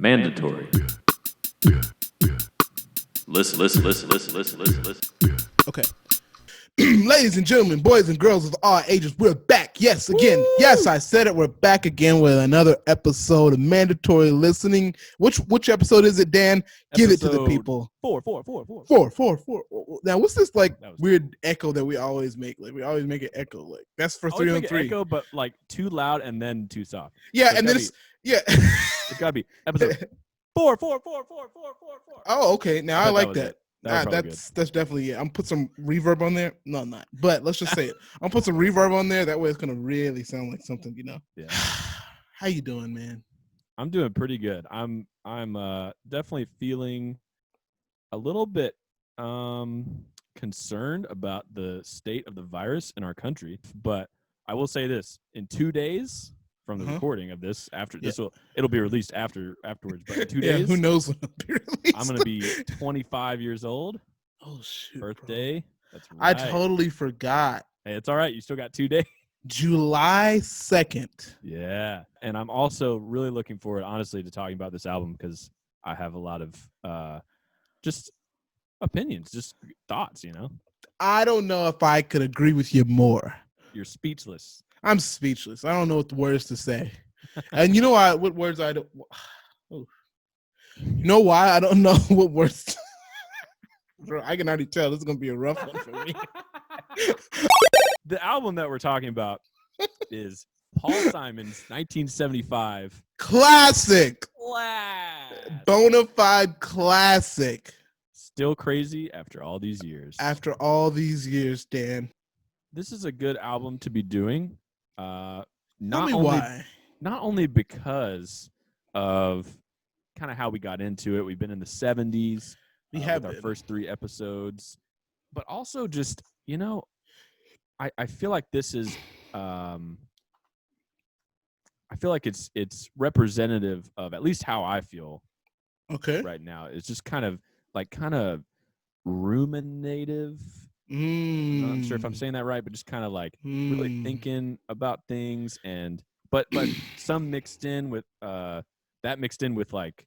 Mandatory. Listen. Okay. Ladies and gentlemen, boys and girls of all ages, we're back. Yes, again. Woo! Yes, I said it. We're back again with another episode of Mandatory Listening. Which episode is it, Dan? Give it to the people. Four. Now, what's this weird echo that we always make? Like we always make an echo. Like that's for 3 on 3. Echo, but like too loud and then too soft. Yeah, so and then it's gotta be episode 4. Oh, okay. Now I like that. That's definitely I'm put some reverb on there. No, I'm not. But let's just say it. I'm put some reverb on there. That way, it's gonna really sound like something, you know. Yeah. How you doing, man? I'm doing pretty good. I'm definitely feeling a little bit concerned about the state of the virus in our country. But I will say this: in 2 days from the recording of this, it'll be released afterwards. But in 2 days, who knows when it'll be released? I'm gonna be 25 years old. Oh shoot! Birthday. Bro. That's right. I totally forgot. Hey, it's all right. You still got 2 days. July 2nd. Yeah, and I'm also really looking forward, honestly, to talking about this album because I have a lot of just opinions, just thoughts. You know. I don't know if I could agree with you more. You're speechless. I'm speechless. I don't know what the words to say. And you know why? What words I don't. Oh. You know why I don't know what words. Bro, I can already tell this is gonna be a rough one for me. The album that we're talking about is Paul Simon's 1975 classic. Bona fide classic. Still crazy after all these years. After all these years, Dan. This is a good album to be doing. Not only because of kind of how we got into it. We've been in the 70s. We have our first 3 episodes, but also just, you know, I feel like this is I feel like it's representative of at least how I feel right now. It's just kind of ruminative. I'm not sure if I'm saying that right, but just kind of like really thinking about things, and but some mixed in with like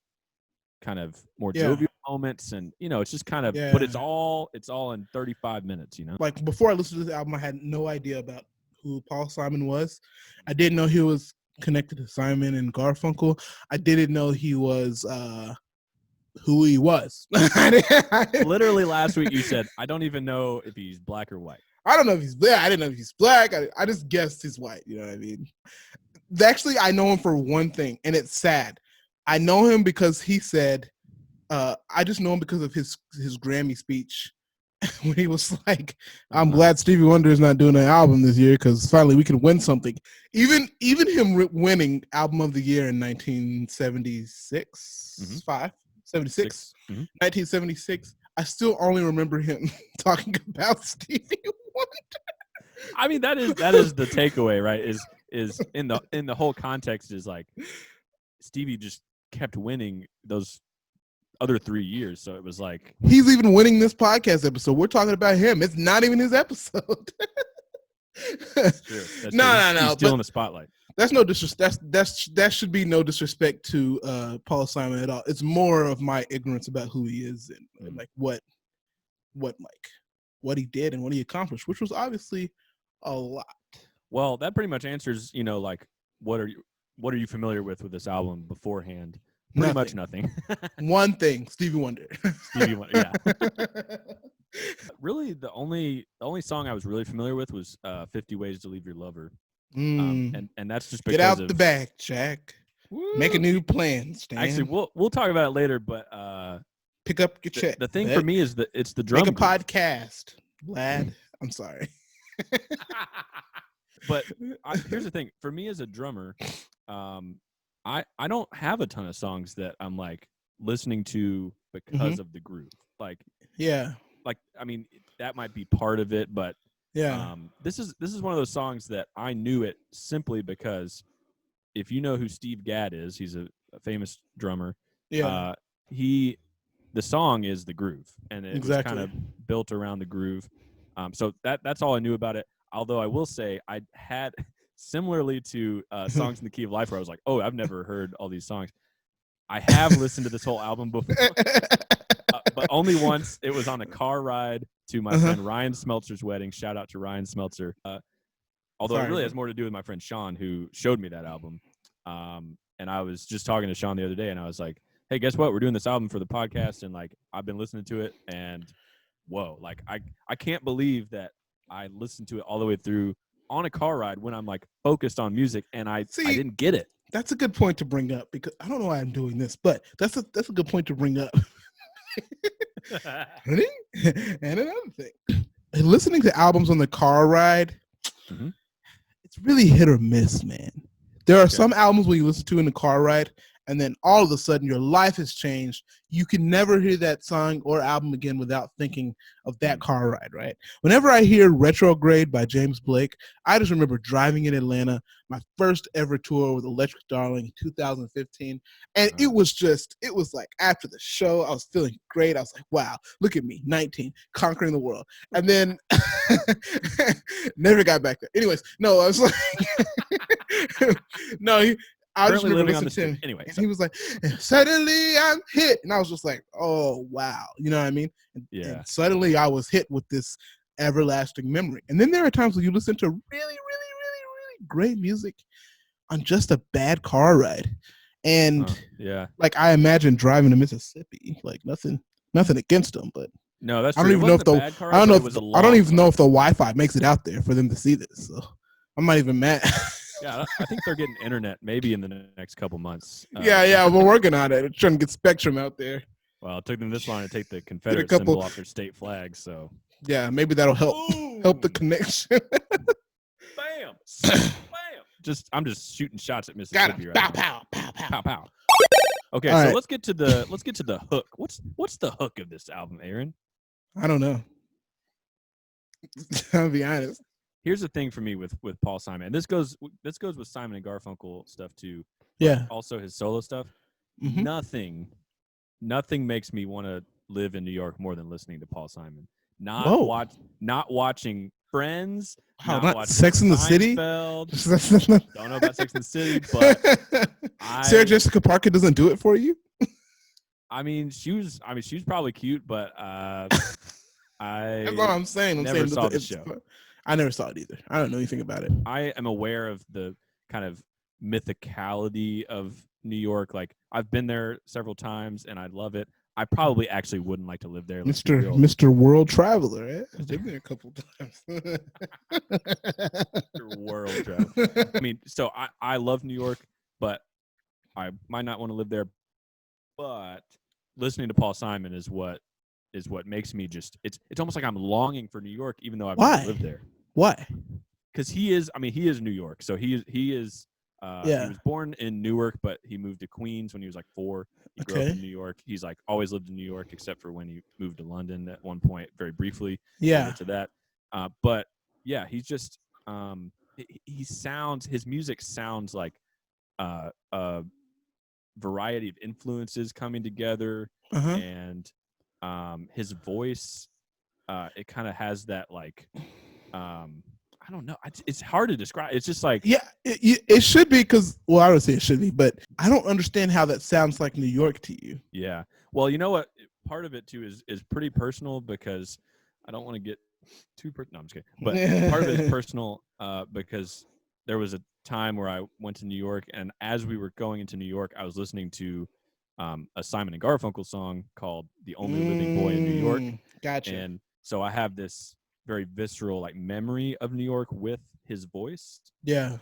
kind of more jovial moments, and you know, it's just kind of but it's all in 35 minutes, you know. Like before I listened to this album, I had no idea about who Paul Simon was. I didn't know he was connected to Simon and Garfunkel. I didn't know he was who he was. Literally last week you said, I don't even know if he's black or white. I don't know if he's black. I didn't know if he's black. I just guessed he's white. You know what I mean? Actually, I know him for one thing, and it's sad. I know him because he said, I just know him because of his Grammy speech when he was like, I'm glad Stevie Wonder is not doing an album this year because finally we can win something. Even him winning Album of the Year in 1976, 76, 1976, I still only remember him talking about Stevie Wonder. I mean, that is the takeaway, right? Is in the whole context is like Stevie just kept winning those other 3 years, so it was like he's even winning this podcast episode. We're talking about him. It's not even his episode. That's true. No. He's still in the spotlight. That's no disrespect. That should be no disrespect to Paul Simon at all. It's more of my ignorance about who he is and like what he did and what he accomplished, which was obviously a lot. Well, that pretty much answers, you know, like what are you familiar with this album beforehand? Pretty much nothing. One thing, Stevie Wonder. Yeah. Really, the only song I was really familiar with was 50 Ways to Leave Your Lover. And that's just because get out the bag, Jack. Woo. Make a new plan, Stan. Actually, we'll talk about it later, but pick up your check. The thing for me is that it's the drum. Make a podcast, lad. I'm sorry. But here's the thing. For me as a drummer, I don't have a ton of songs that I'm like listening to because of the groove. Like, yeah. Like, I mean, that might be part of it, but this is one of those songs that I knew it simply because if you know who Steve Gadd is, he's a famous drummer. Yeah. The song is the groove, and it was kind of built around the groove. So that's all I knew about it. Although I will say I had, similarly to Songs in the Key of Life, where I was like, oh, I've never heard all these songs. I have listened to this whole album before, but only once. It was on a car ride to my friend Ryan Smeltzer's wedding. Shout out to Ryan Smeltzer. Although it really has more to do with my friend Sean, who showed me that album. And I was just talking to Sean the other day, and I was like, hey, guess what? We're doing this album for the podcast, and like I've been listening to it, and whoa, like I can't believe that I listened to it all the way through on a car ride when I'm like focused on music, and I didn't get it. That's a good point to bring up, because I don't know why I'm doing this, but that's a good point to bring up. And another thing, listening to albums on the car ride, it's really hit or miss, man. There are some albums where you listen to in the car ride, and then all of a sudden your life has changed. You can never hear that song or album again without thinking of that car ride, right? Whenever I hear Retrograde by James Blake, I just remember driving in Atlanta, my first ever tour with Electric Darling in 2015. And it was like after the show, I was feeling great. I was like, wow, look at me, 19, conquering the world. And then never got back there. Anyways, no, I was like, no, I just remember listening to him. Anyway, and he was like, suddenly I'm hit. And I was just like, oh, wow. You know what I mean? And suddenly I was hit with this everlasting memory. And then there are times when you listen to really, really, really, really great music on just a bad car ride. And like I imagine driving to Mississippi, like nothing against them, but no, that's I don't even know if I don't even know if the Wi-Fi makes it out there for them to see this. So I'm not even mad. Yeah, I think they're getting internet maybe in the next couple months. We're working on it. Trying to get Spectrum out there. Well, it took them this long to take the Confederate symbol off their state flag, so yeah, maybe that'll help the connection. Bam! Bam! I'm just shooting shots at Mississippi right now. Pow, pow, pow, pow, pow. Okay, so let's get to the hook. What's the hook of this album, Aaron? I don't know. I'll be honest. Here's the thing for me with Paul Simon. And this goes with Simon and Garfunkel stuff too. Yeah. Also his solo stuff. Nothing makes me want to live in New York more than listening to Paul Simon. Not watching Friends. Not watching Sex in the City. Don't know about Sex in the City, but Sarah Jessica Parker doesn't do it for you. I mean, she was probably cute, but that's what I'm saying. Never saw the show. I never saw it either. I don't know anything about it. I am aware of the kind of mythicality of New York. Like I've been there several times and I love it. I probably actually wouldn't like to live there. Mr. World Traveler, eh? I've been there a couple times. Mr. World Traveler. I mean, so I love New York, but I might not want to live there. But listening to Paul Simon is what makes me just it's almost like I'm longing for New York, even though I've never lived there. Why? Because he is New York. So he is he was born in Newark, but he moved to Queens when he was like 4. He grew up in New York. He's like always lived in New York, except for when he moved to London at one point, very briefly. Yeah. To that. But yeah, he's just his music sounds like a variety of influences coming together, and his voice, it kind of has that like I don't know. It's hard to describe. It's just like it should be because I would say it should be, but I don't understand how that sounds like New York to you. Yeah. Well, you know what? Part of it too is pretty personal because I don't want to get too no, I'm just kidding. But part of it is personal because there was a time where I went to New York, and as we were going into New York, I was listening to a Simon and Garfunkel song called "The Only Living Boy in New York." Gotcha. And so I have this very visceral like memory of New York with his voice. Yeah.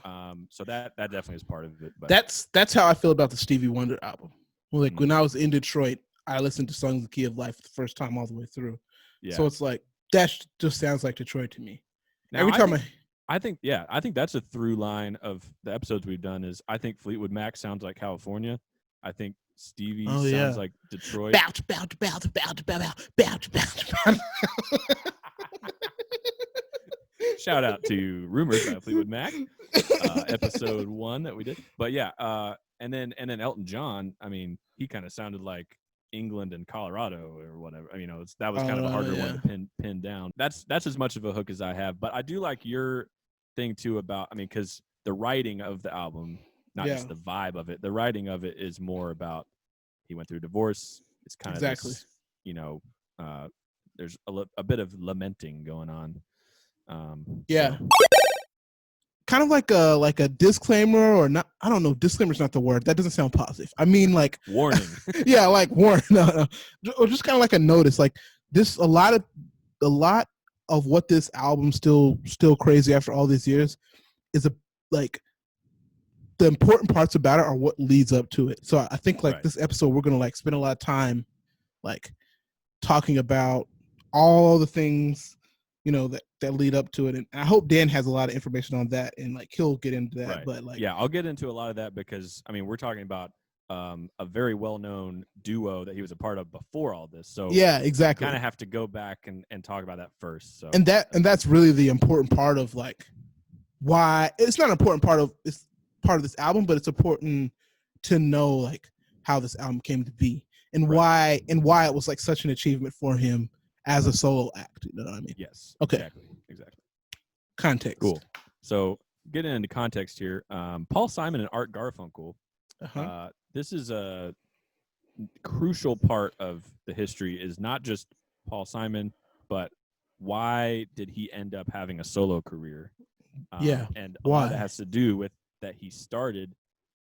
So that definitely is part of it. But that's how I feel about the Stevie Wonder album. Like when I was in Detroit, I listened to Songs of the Key of Life the first time all the way through. Yeah. So it's like that just sounds like Detroit to me. Now, every time I think that's a through line of the episodes we've done is I think Fleetwood Mac sounds like California. I think Stevie sounds like Detroit. Bounce. Shout out to Rumors by Fleetwood Mac, episode 1 that we did. But yeah, and then Elton John. I mean, he kind of sounded like England and Colorado or whatever. I mean, that was kind of a harder one to pin down. That's as much of a hook as I have. But I do like your thing too about. I mean, because the writing of the album, not just the vibe of it. The writing of it is more about he went through a divorce. It's kind of this, you know, there's a bit of lamenting going on. So. Kind of like a disclaimer, or not. I don't know. Disclaimer's not the word. That doesn't sound positive. I mean, like warning. Yeah, like warning. No. Or just kind of like a notice. Like this, a lot of what this album still crazy after all these years is like the important parts about it are what leads up to it. So I think like this episode, we're gonna like spend a lot of time like talking about all the things, you know, that lead up to it. And I hope Dan has a lot of information on that, and like he'll get into that. Right. But like, yeah, I'll get into a lot of that because I mean we're talking about a very well-known duo that he was a part of before all this. So yeah, exactly. Kind of have to go back and talk about that first. So and that's really the important part of like why it's not an important part of this album, but it's important to know like how this album came to be and why it was like such an achievement for him as a solo act. You know what I mean? Yes. Okay. Exactly. Context. Cool. So getting into context here, Paul Simon and Art Garfunkel. This is a crucial part of the history. Is not just Paul Simon, but why did he end up having a solo career? And a lot of it has to do with that he started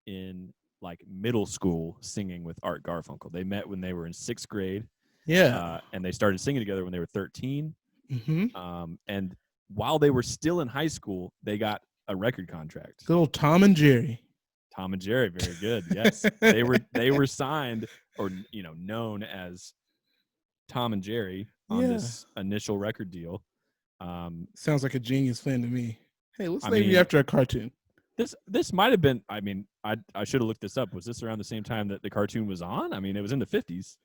in like middle school singing with Art Garfunkel. They met when they were in 6th grade. Yeah. And they started singing together when they were 13. Mm-hmm. And while they were still in high school, they got a record contract. Good old Tom and Jerry. Tom and Jerry, very good. Yes, they were signed, or you know, known as Tom and Jerry on this initial record deal. Sounds like a genius plan to me. Hey, let's name you after a cartoon. This might have been. I mean, I should have looked this up. Was this around the same time that the cartoon was on? I mean, it was in the 50s.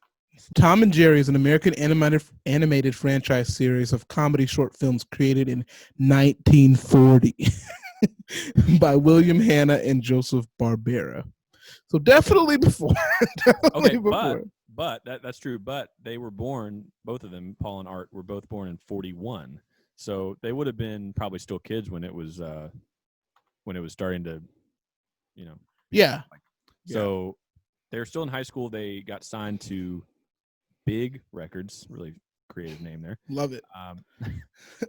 Tom and Jerry is an American animated franchise series of comedy short films created in 1940 by William Hanna and Joseph Barbera. So definitely before. But that's true. But they were born, both of them, Paul and Art, were both born in 41. So they would have been probably still kids when it was starting to, you know. Yeah. So they're still in high school. They got signed to Big Records, really creative name there. Love it.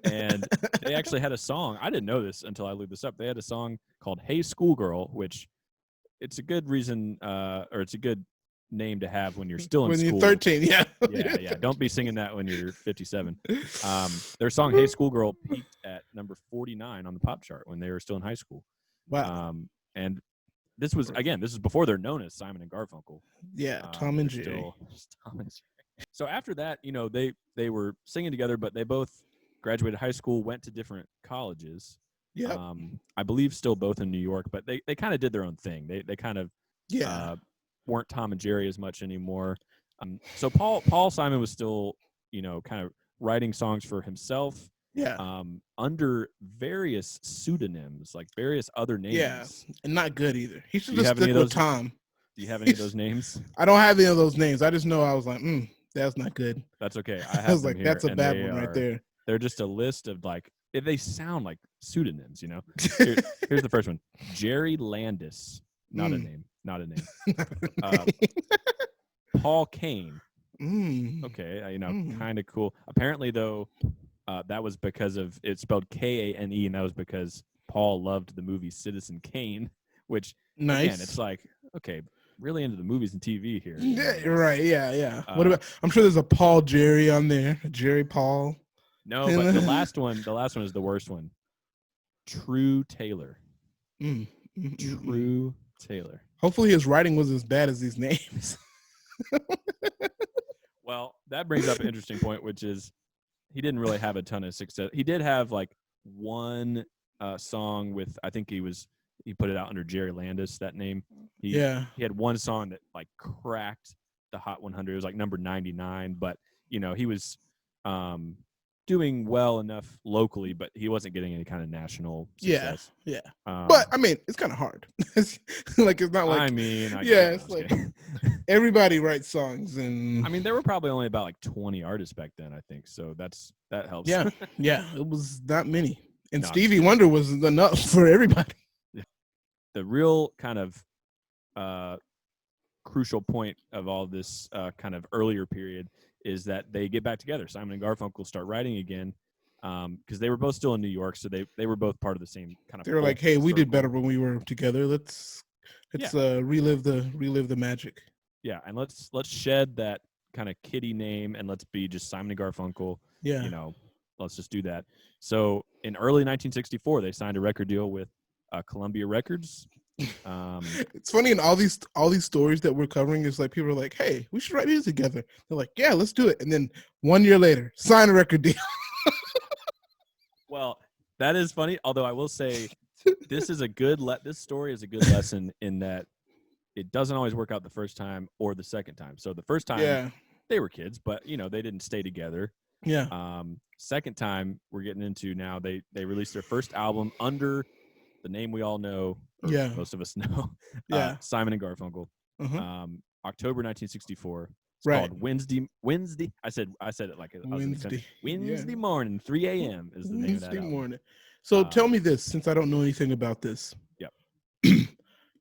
And they actually had a song. I didn't know this until I looked this up. They had a song called "Hey Schoolgirl," which it's a good reason, or it's a good name to have when you're still in school. When you're 13, yeah. Yeah. Don't be singing that when you're 57. Their song "Hey Schoolgirl" peaked at number 49 on the pop chart when they were still in high school. Wow. And this was before they're known as Simon and Garfunkel. Yeah, Tom and Jerry. Tom and Jerry. So after that, you know, they were singing together, but they both graduated high school, went to different colleges. Yeah. I believe still both in New York, but they kind of did their own thing. They kind of weren't Tom and Jerry as much anymore. So Paul Simon was still, you know, kind of writing songs for himself. Yeah. Under various pseudonyms, like various other names. Yeah, and not good either. He should just stick with Tom. Do you have any of those names? I don't have any of those names. I just know I was like, that's not good. That's okay. I was like, that's a bad one right there. They're just a list of like, if they sound like pseudonyms, you know. Here's the first one: Jerry Landis. Not a name. Paul Kane. Okay, you know, kind of cool. Apparently, though, that was because of it's spelled Kane, and that was because Paul loved the movie Citizen Kane, which again, it's like, okay, really into the movies and TV here. Yeah, right. Yeah. What about? I'm sure there's a Paul Jerry on there. Jerry Paul. No, but the last one is the worst one. True Taylor. True Taylor. Hopefully, his writing was as bad as these names. Well, that brings up an interesting point, which is he didn't really have a ton of success. He did have like one song with, I think he put it out under Jerry Landis, that name. He had one song that like cracked the Hot 100. It was like number 99, but you know, he was doing well enough locally, but he wasn't getting any kind of national success. Yeah. But I mean, it's kind of hard. Like, it's not like, I mean, it's like everybody writes songs, and I mean, there were probably only about like 20 artists back then, I think. So that helps. Yeah. It was not many. And Stevie Wonder was enough for everybody. The real kind of crucial point of all this kind of earlier period is that they get back together. Simon and Garfunkel start writing again because they were both still in New York, so they were both part of the same kind of. They were like, "Hey, we did better when we were together. Let's relive the magic." Yeah, and let's shed that kind of kiddie name and let's be just Simon and Garfunkel. Yeah, let's just do that. So in early 1964, they signed a record deal with Columbia Records. It's funny in all these stories that we're covering is like people are like, "Hey, we should write music together." They're like, "Yeah, let's do it." And then 1 year later, sign a record deal. Well, that is funny. Although I will say, this story is a good lesson in that it doesn't always work out the first time or the second time. So the first time, they were kids, but they didn't stay together. Yeah. Second time we're getting into now, they released their first album under the name we all know, or most of us know, Simon and Garfunkel. October 1964. It's called Wednesday. I said it like Wednesday morning, 3 a.m. is the name of that album. Morning. So tell me this, since I don't know anything about this. Yep.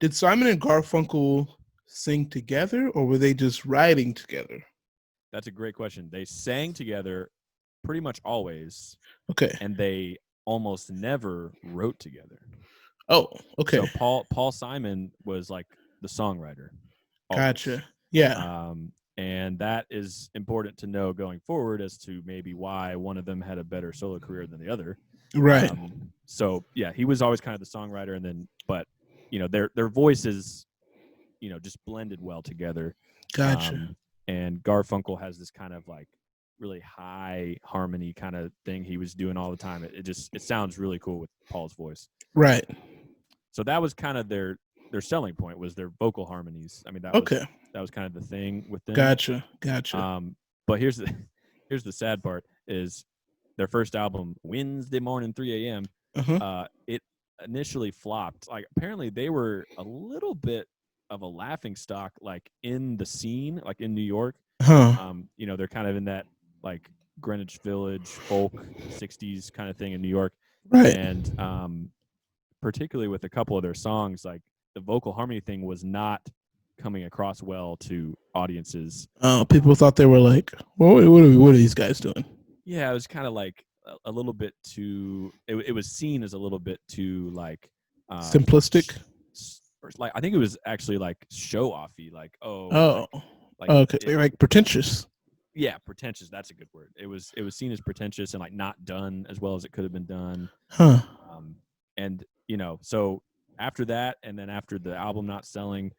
Did Simon and Garfunkel sing together, or were they just writing together? That's a great question. They sang together pretty much always. Okay. And they almost never wrote together. Oh, okay. So Paul Simon was like the songwriter. Always. Gotcha. Yeah. And that is important to know going forward as to maybe why one of them had a better solo career than the other. Right. So yeah, he was always kind of the songwriter, and then their voices, just blended well together. Gotcha. And Garfunkel has this kind of like really high harmony kind of thing he was doing all the time. It sounds really cool with Paul's voice. Right. So that was kind of their selling point, was their vocal harmonies. I mean, that was kind of the thing with them. Gotcha. But here's the sad part is their first album, Wednesday morning, 3 a.m. It initially flopped. Like, apparently they were a little bit of a laughing stock, like in the scene, like in New York. They're kind of in that like Greenwich Village folk 60s kind of thing in New York. Right. And particularly with a couple of their songs, like the vocal harmony thing was not coming across well to audiences. People thought they were like, well, what are these guys doing? Yeah, it was kind of like a little bit too. It was seen as a little bit too like simplistic. Like, I think it was actually like show offy. Like, okay, like pretentious. Yeah, pretentious. That's a good word. It was seen as pretentious and like not done as well as it could have been done. And so after that, and then after the album not selling,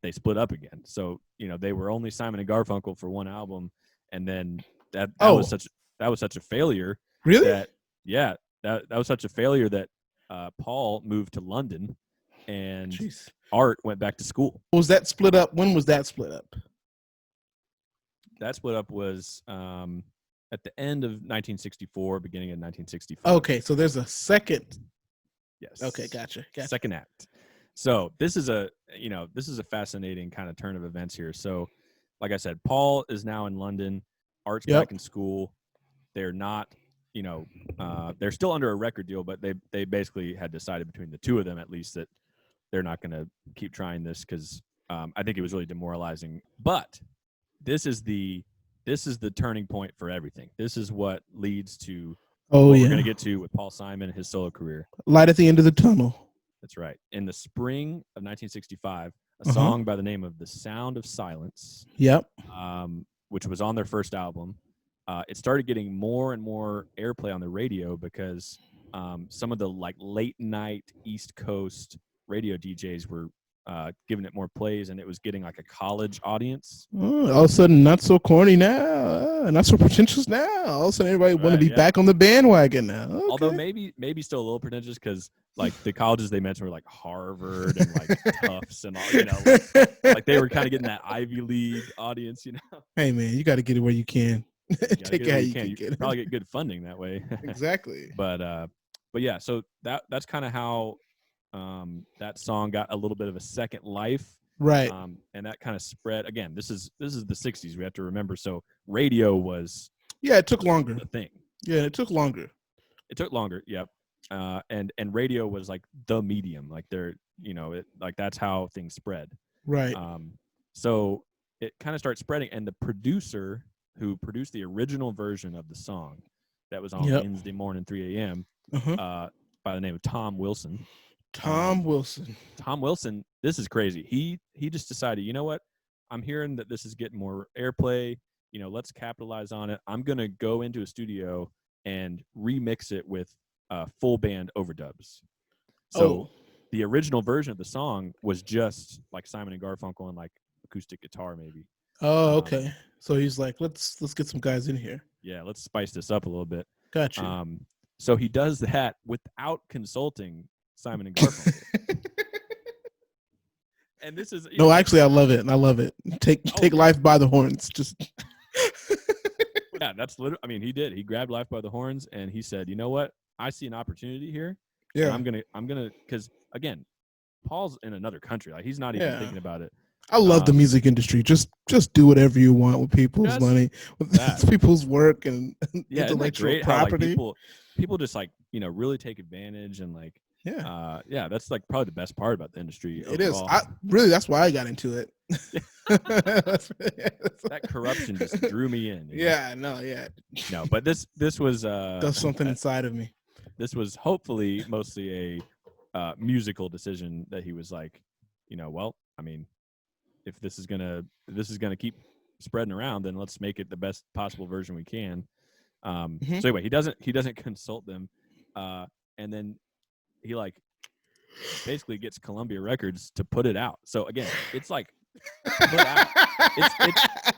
they split up again. So they were only Simon and Garfunkel for one album, and then that was such a failure. Really? That was such a failure that Paul moved to London, and Jeez. Art went back to school. Was that split up? When was that split up? That split up was at the end of 1964, beginning of 1965. Okay, so there's a second. Yes. Okay, gotcha. Second act. So this is a fascinating kind of turn of events here. So, like I said, Paul is now in London. Art's back in school. They're not, they're still under a record deal, but they basically had decided between the two of them at least that they're not going to keep trying this because I think it was really demoralizing. But this is the turning point for everything. This is what leads to what we're going to get to with Paul Simon and his solo career. Light at the end of the tunnel. That's right. In the spring of 1965, a song by the name of The Sound of Silence, which was on their first album, it started getting more and more airplay on the radio because some of the like late night East Coast radio DJs were giving it more plays, and it was getting like a college audience. All of a sudden, not so corny now, not so pretentious now. All of a sudden, everybody want to be back on the bandwagon now. Okay. Although maybe still a little pretentious because like the colleges they mentioned were like Harvard and like Tufts and all, like they were kind of getting that Ivy League audience, Hey man, you got to get it where you can. Take it how you can get it. Probably get good funding that way. Exactly. But yeah, so that's kind of how that song got a little bit of a second life, right? And that kind of spread. Again, this is the 60s. We have to remember. So radio was it took longer. The thing. Yeah, it took longer. Yep. And radio was like the medium. Like they're like that's how things spread. Right. So it kind of starts spreading, and the producer who produced the original version of the song that was on Wednesday morning 3 a.m. By the name of Tom Wilson. Tom Wilson. This is crazy. He just decided, you know what? I'm hearing that this is getting more airplay. Let's capitalize on it. I'm gonna go into a studio and remix it with full band overdubs. So the original version of the song was just like Simon and Garfunkel and like acoustic guitar, maybe. Oh, okay. So he's like, let's get some guys in here. Yeah, let's spice this up a little bit. Gotcha. So he does that without consulting Simon and Garfunkel. And this is actually, I love it. I love it. Take life by the horns. Just yeah, that's literally. I mean, he did. He grabbed life by the horns and he said, "You know what? I see an opportunity here. Yeah, I'm gonna, because again, Paul's in another country. Like he's not even thinking about it. I love the music industry. Just do whatever you want with people's money, with people's work and intellectual property. How, like, people just like really take advantage and like that's like probably the best part about the industry. It overall. Is. That's why I got into it. That corruption just drew me in. No, but this was does something inside of me. This was hopefully mostly a musical decision that he was like, well, I mean, if this is gonna keep spreading around, then let's make it the best possible version we can. So anyway, he doesn't consult them, and then he like basically gets Columbia Records to put it out. So again, it's like put out.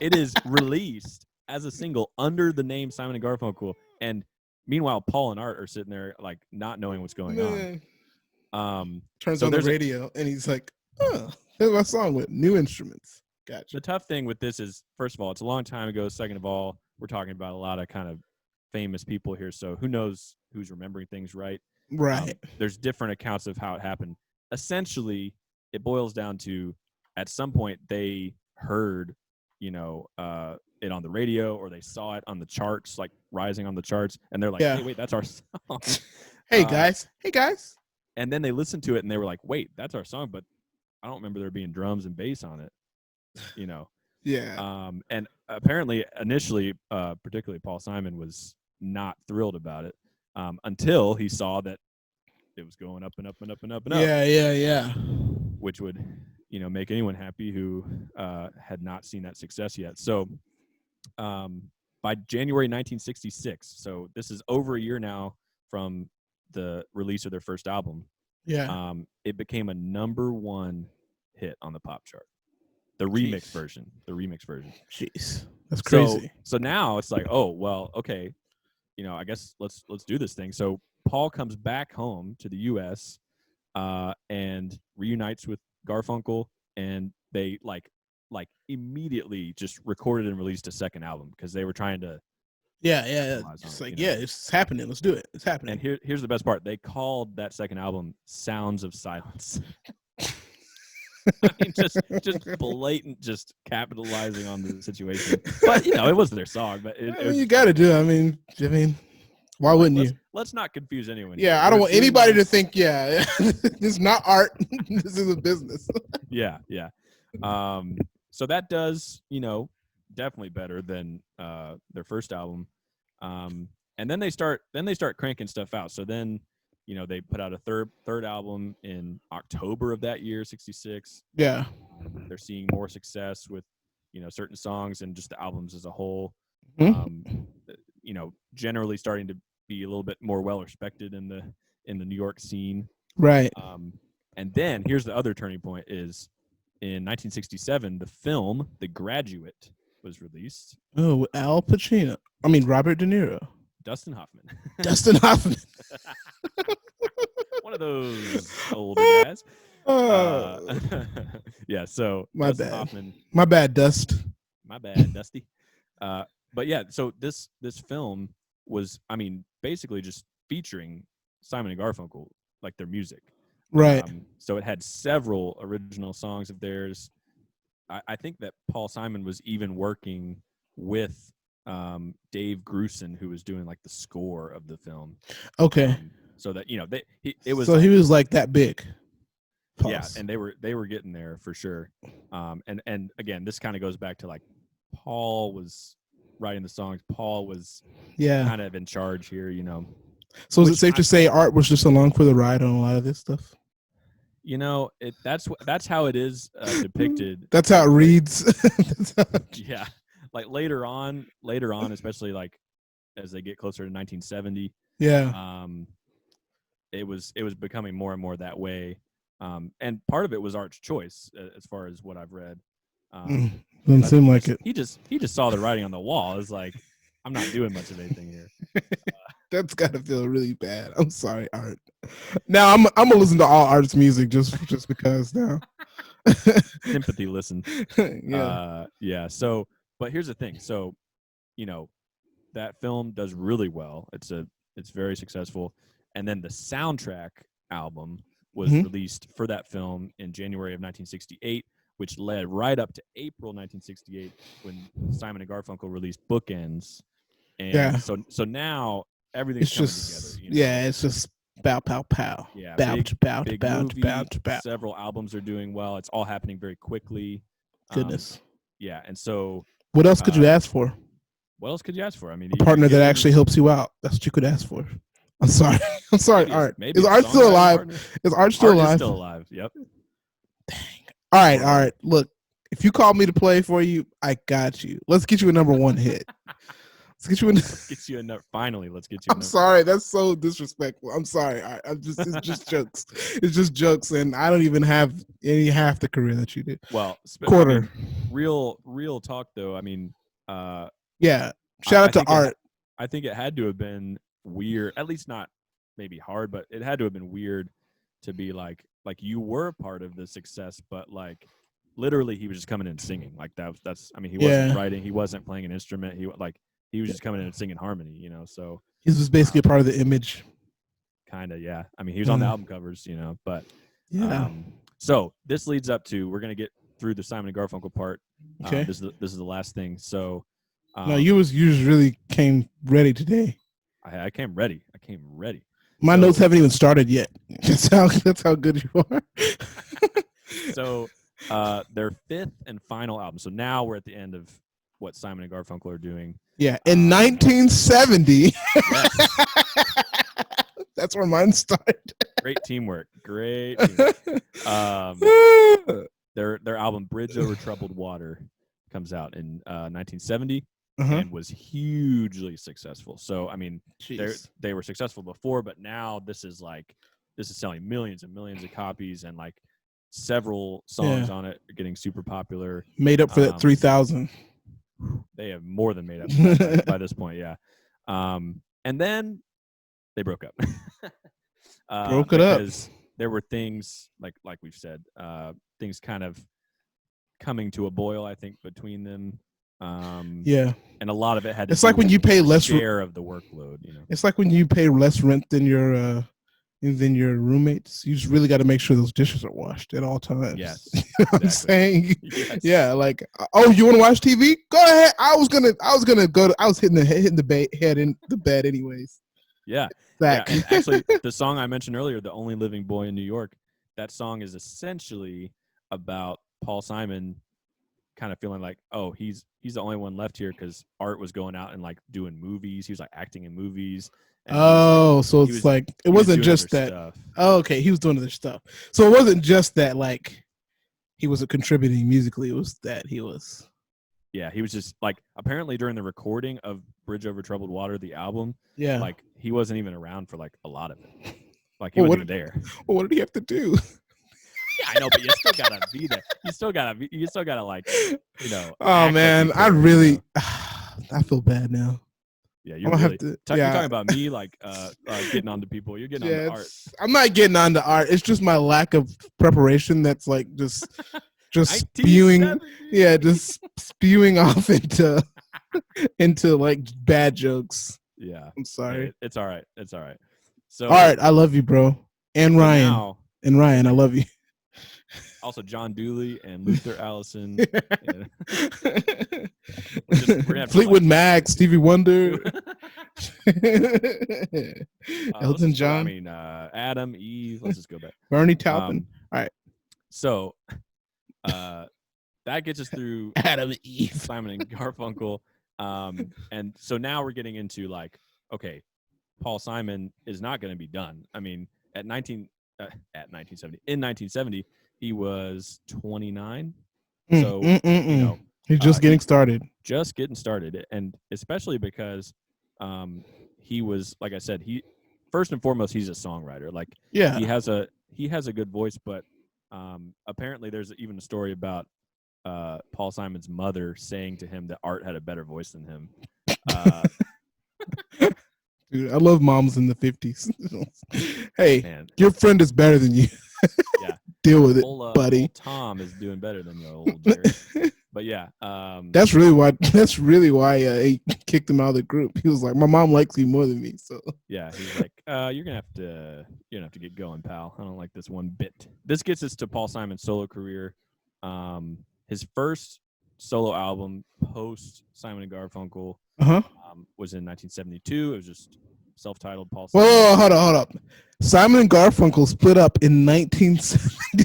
It is released as a single under the name Simon and Garfunkel, and meanwhile Paul and Art are sitting there like not knowing what's going on. Turns on the radio and he's like, "Oh, here's my song with new instruments." Gotcha. The tough thing with this is, first of all, it's a long time ago. Second of all, we're talking about a lot of kind of famous people here, so who knows who's remembering things right. Right. There's different accounts of how it happened. Essentially, it boils down to at some point they heard, it on the radio, or they saw it on the charts, like rising on the charts, and they're like, "Hey, wait, that's our song." Hey guys. And then they listened to it and they were like, "Wait, that's our song, but I don't remember there being drums and bass on it." Yeah. And apparently, initially, particularly Paul Simon was not thrilled about it. Until he saw that it was going up and up and up and up and up. Yeah. Which would, make anyone happy who had not seen that success yet. So by January 1966, so this is over a year now from the release of their first album. Yeah. It became a #1 hit on the pop chart. The remix version. Jeez. That's crazy. So now it's like, oh, well, okay. I guess let's do this thing. So Paul comes back home to the U.S. And reunites with Garfunkel, and they like immediately just recorded and released a second album because they were trying to. Yeah. It's like, it's happening. Let's do it. It's happening. And here's the best part: they called that second album "Sounds of Silence." I mean, just blatant, just capitalizing on the situation. But it was their song. But you got to do it. I mean, why wouldn't you? Let's not confuse anyone. Yeah, I don't want anybody to think, this is not art. This is a business. Yeah. So that does, definitely better than their first album. And then they start cranking stuff out. So then, they put out a third album in October of that year, 66. Yeah. They're seeing more success with, certain songs and just the albums as a whole. Generally starting to be a little bit more well respected in the New York scene. Right. And then here's the other turning point is in 1967, the film The Graduate was released. Oh, Robert De Niro. Dustin Hoffman. One of those older guys. Yeah, so my Dustin bad. Hoffman. My bad, Dust. My bad, Dusty. But yeah, so this film was, basically just featuring Simon and Garfunkel, like their music. Right. So it had several original songs of theirs. I think that Paul Simon was even working with Dave Grusin, who was doing like the score of the film. Okay. So that it was. So he was like that big. Pause. Yeah, and they were getting there for sure. And again, this kind of goes back to like Paul was writing the songs. Paul was kind of in charge here, you know. So is it safe to say Art was just along for the ride on a lot of this stuff? You know, that's how it is depicted. That's how it reads. Yeah, like later on, especially like as they get closer to 1970. Yeah. It was becoming more and more that way, and part of it was Art's choice, as far as what I've read. Doesn't seem like it. He just saw the writing on the wall. It's like, I'm not doing much of anything here. That's gotta feel really bad. I'm sorry, Art. Now I'm gonna listen to all Art's music just because now. Sympathy listen. Yeah. So, but here's the thing. So, you know, that film does really well. It's very successful. And then the soundtrack album was released for that film in January of 1968, which led right up to April 1968 when Simon and Garfunkel released Bookends. And so now everything's coming together. You know? Yeah, it's just bow, pow, pow. Yeah, bow. Several albums are doing well. It's all happening very quickly. Goodness. Yeah, and so what else could you ask for? What else could you ask for? I mean, a partner that actually helps you out. That's what you could ask for. I'm sorry. Art. Is Art still alive? Partner? Is Art still alive? Is still alive. Yep. Dang. All right. Look, if you call me to play for you, I got you. Let's get you a number one hit. Let's get you a finally. Let's get you. I'm sorry. That's so disrespectful. I'm sorry. It's just jokes. It's just jokes, and I don't even have half the career that you did. Well, quarter. I mean, real talk though. I mean, yeah. Shout out to Art. I think it had to have been weird, at least not maybe hard, but it had to have been weird to be like you were part of the success, but like literally he was just coming in and singing. Like that's I mean, he wasn't writing, he wasn't playing an instrument, he was just coming in and singing harmony, you know. So he was basically a part of the image. Kind of, yeah. I mean, he was on the album covers, you know, but so this leads up to, we're gonna get through the Simon and Garfunkel part. Okay. This is the last thing. So no, you really came ready today. I came ready. My notes haven't even started yet. That's how good you are. So their fifth and final album. So now we're at the end of what Simon and Garfunkel are doing. Yeah, in 1970. That's where mine started. Great teamwork. Their album Bridge Over Troubled Water comes out in 1970. And was hugely successful. So I mean, they were successful before, but now this is selling millions and millions of copies, and like several songs on it are getting super popular. Made up for that 3,000. They have more than made up for that by this point, yeah. And then they broke up. Broke it up. Because there were things like we've said, things kind of coming to a boil, I think, between them. And a lot of it had to it's like when you pay less share of the workload, you know. It's like when you pay less rent than your roommates. You just really got to make sure those dishes are washed at all times. Yes. You know what I'm saying? Yes. Yeah, like, oh, you want to watch TV? Go ahead. I was hitting the head in the bed anyways. Yeah. And actually, the song I mentioned earlier, The Only Living Boy in New York, that song is essentially about Paul Simon kind of feeling like, oh, he's the only one left here because Art was going out and like doing movies. He was like acting in movies. So it's like it wasn't just that. Stuff. Oh, okay, he was doing other stuff. So it wasn't just that like he wasn't contributing musically. It was that he was. Yeah, he was just like apparently during the recording of Bridge Over Troubled Water, the album. Yeah, like he wasn't even around for like a lot of it. Like he wasn't even there. Well, what did he have to do? Yeah, I know, but you still gotta be there. You still gotta like, you know. Oh man, I really, I feel bad now. Yeah, you're talking about me, like getting onto people. You're getting onto Art. I'm not getting onto Art. It's just my lack of preparation. That's like just spewing. Yeah, just spewing off into like bad jokes. Yeah, I'm sorry. It's all right. So Art, I love you, bro, and Ryan. I love you. Also, John Dooley and Luther Allison. Fleetwood Mac, Stevie Wonder. Elton John. Adam, Eve. Let's just go back. Bernie Taupin. All right. So that gets us through Adam and Eve, Simon and Garfunkel. And so now we're getting into like, okay, Paul Simon is not going to be done. I mean, in 1970, he was 29. So, you know, he's just getting started. Just getting started. And especially because he was, like I said, first and foremost, he's a songwriter. Like, he has a good voice, but apparently there's even a story about Paul Simon's mother saying to him that Art had a better voice than him. Dude, I love moms in the 50s. Hey, man, your friend is better than you. Yeah. Deal with it, buddy. Old Tom is doing better than your old Jerry. But yeah. That's really why he kicked him out of the group. He was like, my mom likes you more than me. So yeah, he's like, you're gonna have to get going, pal. I don't like this one bit. This gets us to Paul Simon's solo career. His first solo album post Simon and Garfunkel was in 1972. It was just self-titled Paul Simon. Whoa, hold up. Simon and Garfunkel split up in 1970.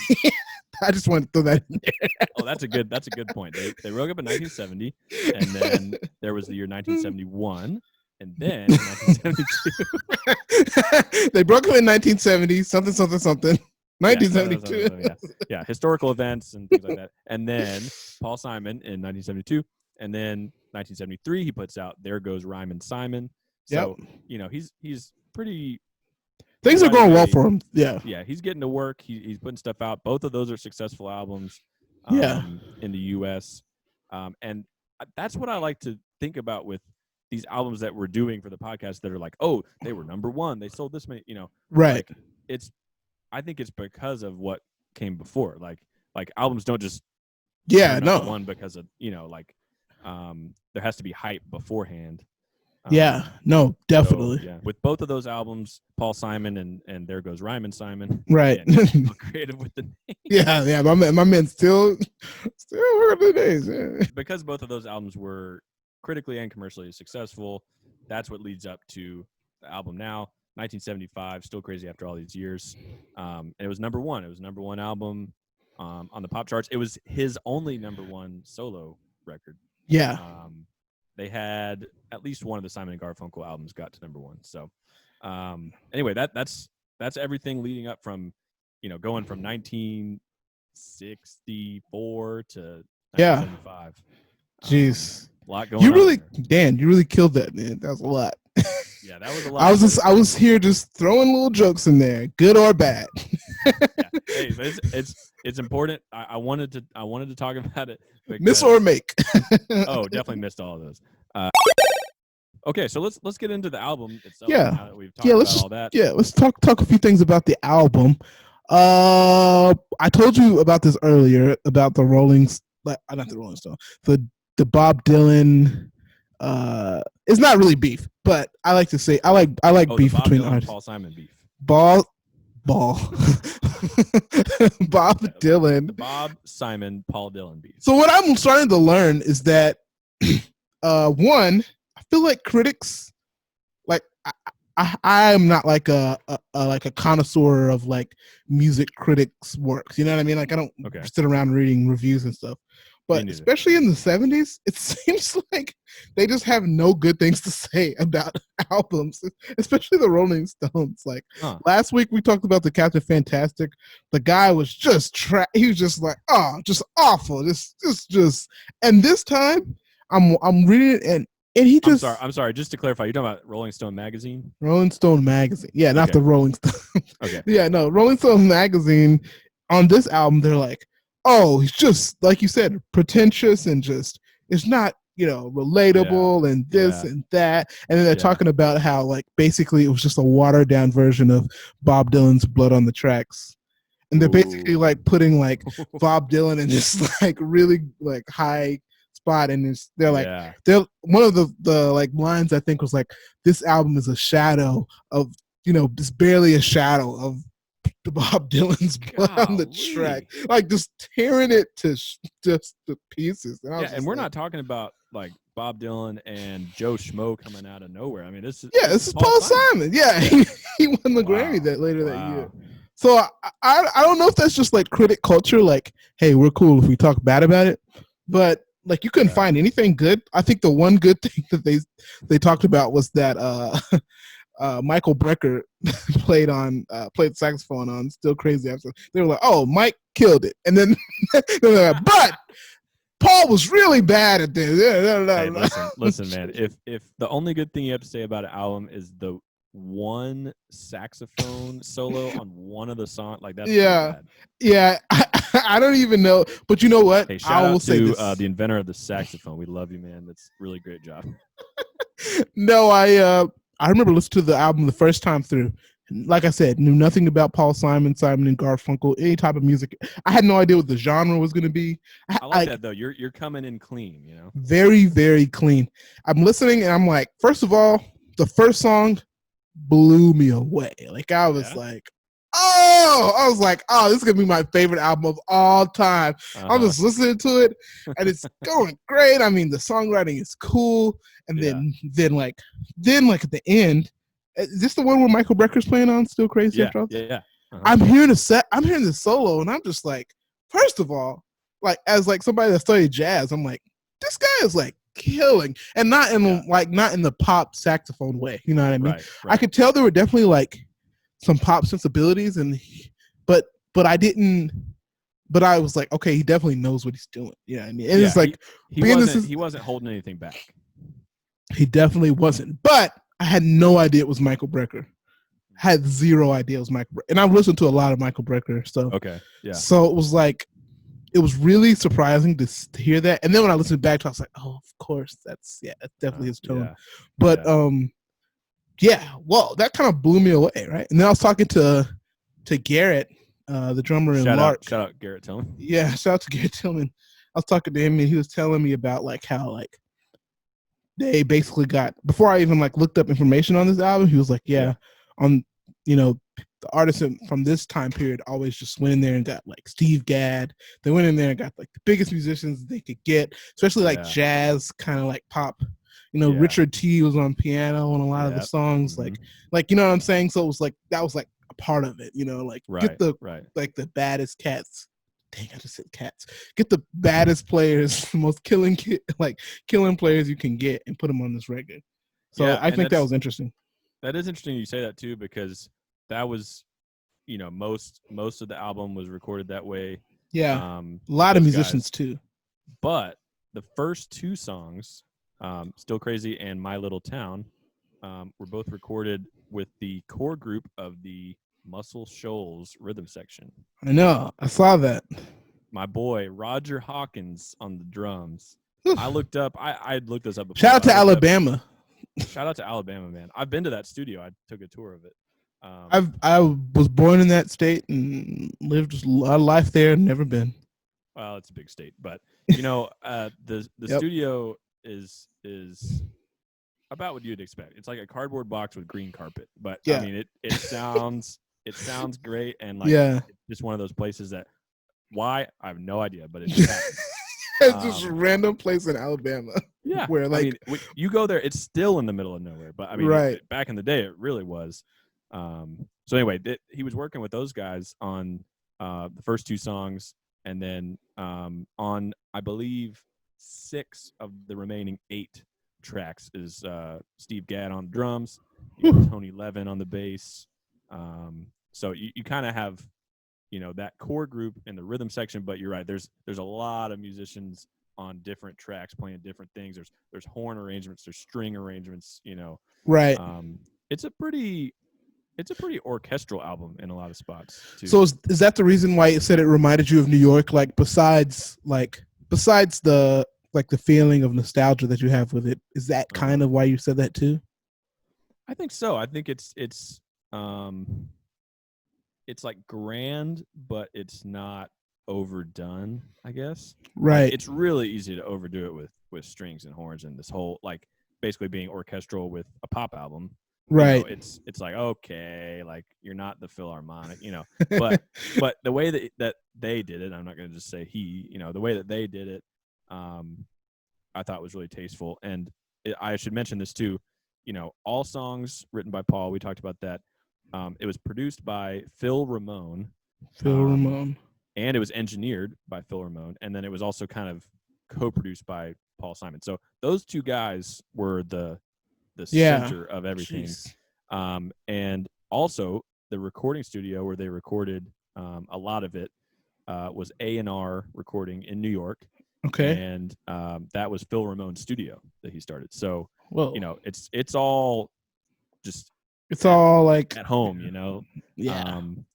I just wanted to throw that in there. Oh, that's a good point. They broke up in 1970, and then there was the year 1971, and then 1972. They broke up in 1970, something. 1972. Yeah, historical events and things like that. And then Paul Simon in 1972, and then 1973 he puts out There Goes Rhymin' Simon. So, you know, he's pretty. Things are going well for him. Yeah. Yeah, he's getting to work. He's putting stuff out. Both of those are successful albums in the U.S. And that's what I like to think about with these albums that we're doing for the podcast that are like, oh, they were number one. They sold this many, you know. Right. Like, I think it's because of what came before. Like albums don't just one because of, you know, like there has to be hype beforehand. No, definitely. So, with both of those albums, Paul Simon and There Goes Rhymin' Simon. Right. Creative with the name. Yeah. My man still working the days. Yeah. Because both of those albums were critically and commercially successful, that's what leads up to the album now. 1975, still crazy after all these years. It was number one. It was number one album on the pop charts. It was his only number one solo record. Yeah. They had at least one of the Simon and Garfunkel albums got to number one. So anyway, that's everything leading up from, you know, going from 1964 to 1975. Jeez. A lot going on. Dan, you really killed that, man. That was a lot. Yeah, that was a lot. I was here just throwing little jokes in there, good or bad. Hey, but it's important. I wanted to talk about it. Miss or make. Oh, definitely missed all of those. Okay, so let's get into the album itself. Yeah, now that we've talked about all that. Yeah, let's talk a few things about the album. I told you about this earlier about the not the Rolling Stone, the Bob Dylan. It's not really beef, but I like to say I like beef between artists. Paul Simon beef. Bob Dylan. The Bob Simon Paul Dylan beef. So what I'm starting to learn is that one, I feel like critics, like I am not like a connoisseur of like music critics' works. You know what I mean? Like I don't sit around reading reviews and stuff. But especially in the 70s, it seems like they just have no good things to say about albums, especially the Rolling Stones. Like last week we talked about the Captain Fantastic. The guy was just he was just like, just awful. Just. And this time I'm reading it and he just. I'm sorry. Just to clarify, you're talking about Rolling Stone magazine. Rolling Stone magazine, yeah, not the Rolling Stone. Okay. Yeah, no, Rolling Stone magazine. On this album, they're like, oh, he's just, like you said, pretentious and just, it's not, you know, relatable and this and that. And then they're talking about how, like, basically it was just a watered down version of Bob Dylan's Blood on the Tracks. And they're basically, like, putting, like, Bob Dylan in this, like, really, like, high spot. And they're like, one of the like, lines I think was like, this album is a shadow of, you know, it's barely a shadow of the Bob Dylan's Blood on the Track, like just tearing it to just the pieces. And we're not talking about like Bob Dylan and Joe Schmo coming out of nowhere. I mean, this is Paul Simon. Yeah, he won the Grammy that year. So I don't know if that's just like critic culture, like, hey, we're cool if we talk bad about it, but like you couldn't find anything good. I think the one good thing that they talked about was that Michael Brecker played saxophone on Still Crazy After. They were like, oh, Mike killed it, and then they were like, but Paul was really bad at this. Hey, listen, man. If the only good thing you have to say about an album is the one saxophone solo on one of the songs, like that's bad. Yeah. I don't even know, but you know what? Hey, shout out to the inventor of the saxophone. We love you, man. That's really great job. No, I remember listening to the album the first time through. Like I said, knew nothing about Paul Simon and Garfunkel, any type of music. I had no idea what the genre was going to be. I like that though. You're coming in clean, you know. Very, very clean. I'm listening and I'm like, first of all, the first song blew me away. Like I was like, this is gonna be my favorite album of all time. I'm just listening to it and it's going great. I mean, the songwriting is cool. And then like at the end, is this the one where Michael Brecker's playing on Still Crazy? Yeah. I'm hearing the solo, and I'm just like, first of all, like as like somebody that studied jazz, I'm like, this guy is like killing, and not in the pop saxophone way. You know what I mean? Right. I could tell there were definitely like some pop sensibilities, but I didn't. But I was like, okay, he definitely knows what he's doing. You know what I mean? And it's like he wasn't holding anything back. He definitely wasn't. But I had no idea it was Michael Brecker. Had zero idea it was Michael Brecker. And I've listened to a lot of Michael Brecker stuff. Okay, yeah. So it was really surprising to hear that. And then when I listened back to it, I was like, oh, of course, that's definitely his tone. Yeah. But well, that kind of blew me away, right? And then I was talking to Garrett, the drummer in Lark. Shout out Garrett Tillman. Yeah, shout out to Garrett Tillman. I was talking to him and he was telling me about like how like they basically got, before I even like looked up information on this album, he was like, on, you know, the artists from this time period always just went in there and got like Steve Gadd. They went in there and got like the biggest musicians they could get, especially like jazz, kind of like pop. You know, Richard T was on piano on a lot of the songs, like you know what I'm saying. So it was like that was like a part of it, you know, like get the like the baddest cats. Dang, I just said cats. Get the baddest players, the most killing players you can get, and put them on this record. So I think that was interesting. That is interesting you say that too, because that was, you know, most of the album was recorded that way. Yeah, a lot of musicians too. But the first two songs, Still Crazy and My Little Town, were both recorded with the core group of the Muscle Shoals rhythm section. I know. I saw that. My boy Roger Hawkins on the drums. I looked up. I looked this up before. Shout out to Alabama. Shout out to Alabama, man. I've been to that studio. I took a tour of it. I was born in that state and lived a life there. Never been. Well, it's a big state, but you know, the studio is about what you'd expect. It's like a cardboard box with green carpet, but I mean, it sounds great, and like it's just one of those places that why I have no idea, but it's just a random place in Alabama. Yeah, where like I mean, you go there, it's still in the middle of nowhere, but I mean, back in the day, it really was. So anyway, he was working with those guys on the first two songs, and then on I believe 6 of the remaining 8 tracks is Steve Gadd on drums, Tony Levin on the bass. So you kind of have, you know, that core group in the rhythm section, but you're right. There's a lot of musicians on different tracks playing different things. There's horn arrangements, there's string arrangements. You know, right. It's a pretty orchestral album in a lot of spots too. So is that the reason why you said it reminded you of New York? Like besides the like the feeling of nostalgia that you have with it, is that kind of why you said that too? I think so. I think it's like grand, but it's not overdone, I guess. Right. Like, it's really easy to overdo it with strings and horns and this whole like basically being orchestral with a pop album. Right. You know, it's like, okay, like you're not the Philharmonic, you know. But the way that they did it, I'm not going to just say he, you know, the way that they did it, I thought was really tasteful. And I should mention this too, you know, all songs written by Paul. We talked about that. It was produced by Phil Ramone. Ramone. And it was engineered by Phil Ramone. And then it was also kind of co-produced by Paul Simon. So those two guys were the center of everything. And also the recording studio where they recorded a lot of it was A&R Recording in New York. Okay. And that was Phil Ramone's studio that he started. So, it's all just all like at home,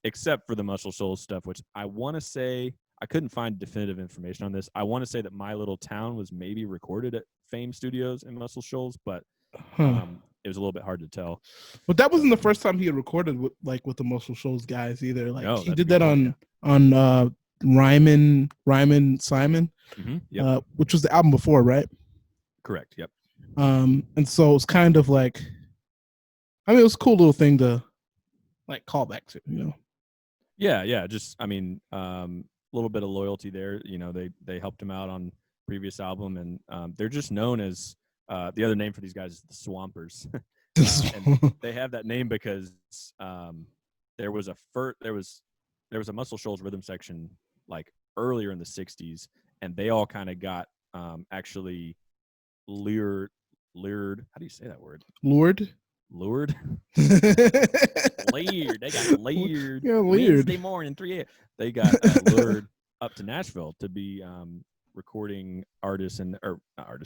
except for the Muscle Shoals stuff, which I want to say, I couldn't find definitive information on this. I want to say that My Little Town was maybe recorded at Fame Studios in Muscle Shoals, but it was a little bit hard to tell. But that wasn't the first time he had recorded with the Muscle Shoals guys either. Like he did that on Ryman Simon, which was the album before, right? Correct. Yep. And so it's kind of like, I mean, it was a cool little thing to like call back to, Yeah. Just, I mean, a little bit of loyalty there. They helped him out on previous album, and they're just known as the other name for these guys is the Swampers. And they have that name because there was a Muscle Shoals rhythm section like earlier in the 60s, and they all kind of got actually lured. How do you say that word? Lured. Layered. They got layered. Yeah, layered. Wednesday morning, 3 a.m. They got lured up to Nashville to be recording artists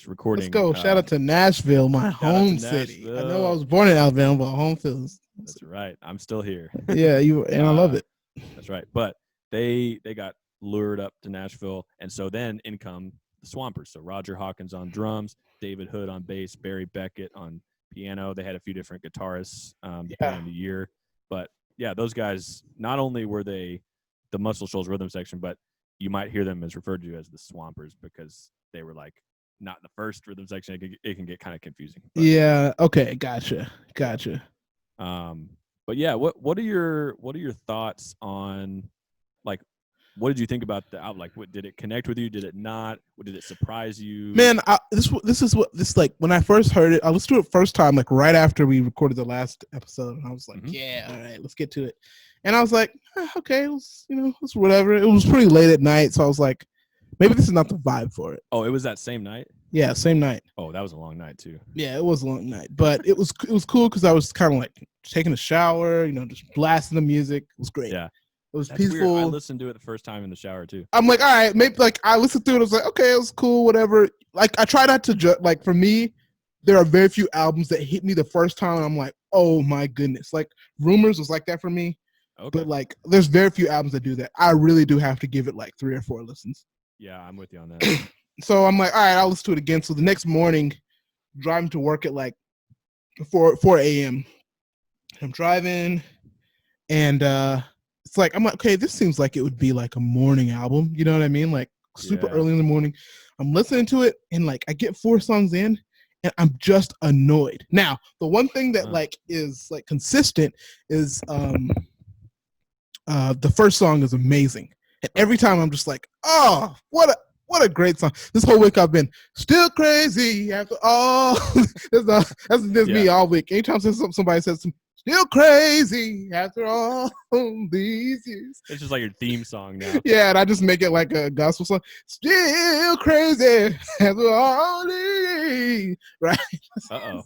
recording. Let's go! Shout out to Nashville, my home city. I know I was born in Alabama, but home feels. That's right. I'm still here. Yeah, and I love it. That's right. But they got lured up to Nashville, and so then in come the Swampers. So Roger Hawkins on drums, David Hood on bass, Barry Beckett on piano. They had a few different guitarists depending on the year. But yeah, those guys, not only were they the Muscle Shoals rhythm section, but you might hear them as referred to as the Swampers because they were like not the first rhythm section. It can get kind of confusing. But, yeah. Okay. Gotcha. But yeah, what are your thoughts on, like, what did you think about the album? Like, did it connect with you? Did it not? Did it surprise you? Man, this like when I first heard it, I listened to it first time like right after we recorded the last episode, and I was like, yeah, all right, let's get to it. And I was like, okay, it's whatever. It was pretty late at night, so I was like, maybe this is not the vibe for it. Oh, it was that same night? Yeah, same night. Oh, that was a long night too. Yeah, it was a long night, but it was cool because I was kind of like taking a shower, just blasting the music. It was great. Yeah. It was peaceful. Weird. I listened to it the first time in the shower too. I'm like, all right, maybe like I listened through it. I was like, okay, it was cool, whatever. Like I try not to like for me, there are very few albums that hit me the first time, and I'm like, oh my goodness. Like Rumors was like that for me. Okay. But like, there's very few albums that do that. I really do have to give it like 3 or 4 listens. Yeah, I'm with you on that. So I'm like, all right, I'll listen to it again. So the next morning, driving to work at like 4 a.m. I'm driving, and it's like I'm like, okay, this seems like it would be like a morning album. You know what I mean? Like super early in the morning. I'm listening to it, and like I get 4 songs in, and I'm just annoyed. Now, the one thing that like is like consistent is the first song is amazing, and every time I'm just like, oh, what a great song. This whole week I've been still crazy after all. that's me all week. Anytime somebody says still crazy after all these years. It's just like your theme song now. Yeah, and I just make it like a gospel song. Still crazy after all these, right? Uh-oh.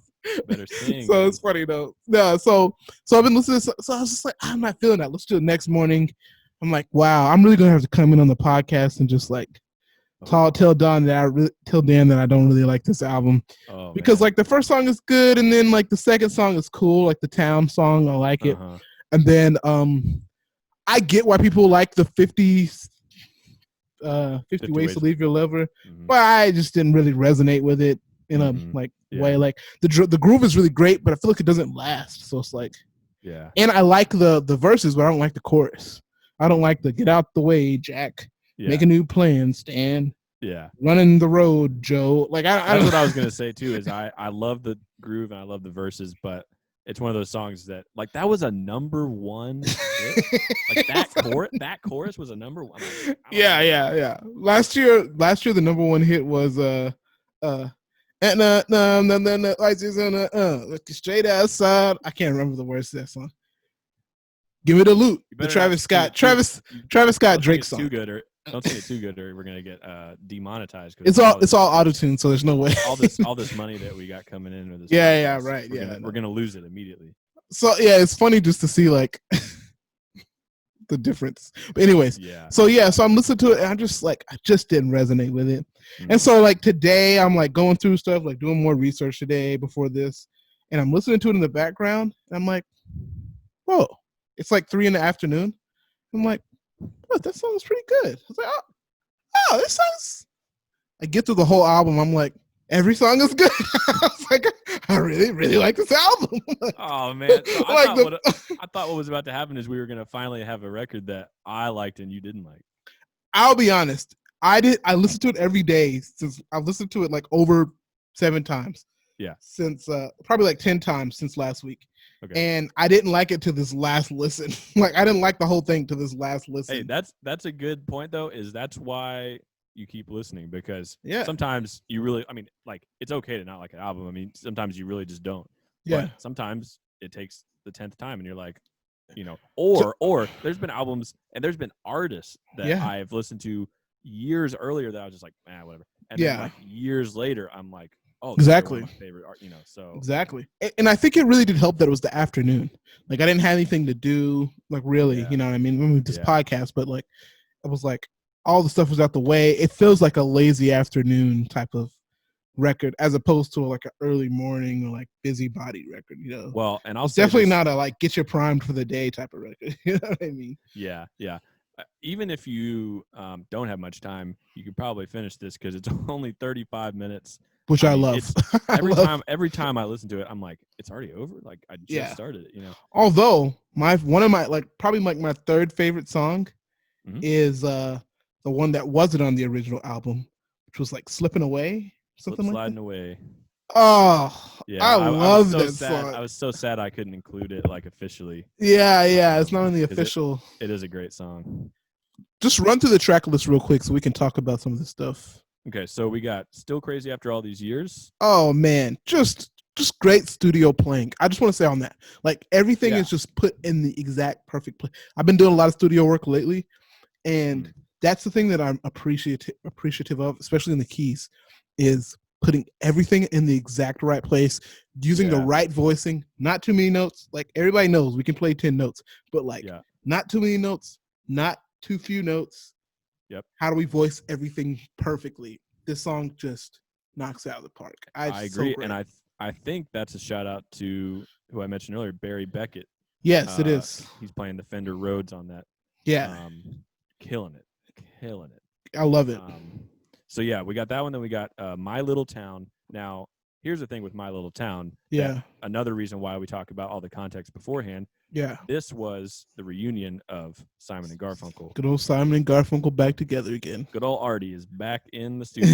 Better sing. So it's funny though. No, so I've been listening to this, so I was just like, I'm not feeling that. Let's do it next morning. I'm like, wow, I'm really gonna have to come in on the podcast and just like tell Dan that I don't really like this album. Because like the first song is good, and then like the second song is cool, like the Town song, I like it. And then I get why people like the 50 ways to leave your lover, but I just didn't really resonate with it in a way. Like the groove is really great, but I feel like it doesn't last. So it's like, and I like the verses, but I don't like the chorus. I don't like the get out the way, Jack. Make a new plan, Stan. Yeah. Running the road, Joe. Like that's what I was gonna say too. Is I love the groove and I love the verses, but it's one of those songs that like that was a number 1 hit. Like that chorus was a number 1. Like, yeah. Last year the number 1 hit was lights is on look straight outside. I can't remember the words to that song. Give it a loot. The Travis Scott Drake song. Too good, or don't sing it too good, or we're gonna get demonetized. It's all auto-tuned, so there's no way. all this money that we got coming in, or this we're gonna lose it immediately. So yeah, it's funny just to see like the difference. But anyways, so I'm listening to it, and I just didn't resonate with it. Mm-hmm. And so like today, I'm like going through stuff, like doing more research today before this, and I'm listening to it in the background. And I'm like, whoa, it's like 3 p.m. I'm like, oh, that sounds pretty good. I was like, oh, this sounds. I get through the whole album. I'm like, every song is good. I was like, I really, really like this album. Oh man, so I thought what was about to happen is we were gonna finally have a record that I liked and you didn't like. I'll be honest. I listened to it every day since I've listened to it like over 7 times. Yeah. Since probably like 10 times since last week. Okay. And I didn't like it to this last listen. Like I didn't like the whole thing to this last listen. Hey, that's a good point though. That's why you keep listening, because sometimes you really, I mean, like it's okay to not like an album. I mean, sometimes you really just don't. Yeah. But sometimes it takes the 10th time, and you're like, or there's been albums and there's been artists that I've listened to years earlier that I was just like, whatever. And then like years later, I'm like, oh, exactly. My favorite art, so exactly. And I think it really did help that it was the afternoon. Like I didn't have anything to do, like really, you know what I mean? We this podcast, but like it was like all the stuff was out the way. It feels like a lazy afternoon type of record as opposed to like an early morning or like busybody record, Well, and I'll definitely not a like get you primed for the day type of record. You know what I mean? Yeah. Even if you don't have much time, you could probably finish this because it's only 35 minutes. Which I love. Every time I listen to it, I'm like, it's already over. Like I just started it, Although one of my probably like my third favorite song is the one that wasn't on the original album, which was like Slipping Away, something like that. Sliding Away. Oh, yeah, I love that song. I was so sad I couldn't include it like officially. Yeah, it's not in the official. It is a great song. Just run through the track list real quick so we can talk about some of this stuff. Okay, so we got Still Crazy After All These Years. Oh man, just great studio playing. I just want to say on that, like everything is just put in the exact perfect place. I've been doing a lot of studio work lately, and that's the thing that I'm appreciative of, especially in the keys, is putting everything in the exact right place, using the right voicing, not too many notes. Like everybody knows we can play 10 notes, but like not too many notes, not too few notes. Yep. How do we voice everything perfectly? This song just knocks it out of the park. I agree, and I think that's a shout out to who I mentioned earlier, Barry Beckett. Yes, it is. He's playing the Fender Rhodes on that. Yeah. Killing it. I love it. So yeah, we got that one. Then we got My Little Town. Now, here's the thing with My Little Town. Yeah. Another reason why we talk about all the context beforehand. Yeah. This was the reunion of Simon and Garfunkel. Good old Simon and Garfunkel back together again. Good old Artie is back in the studio.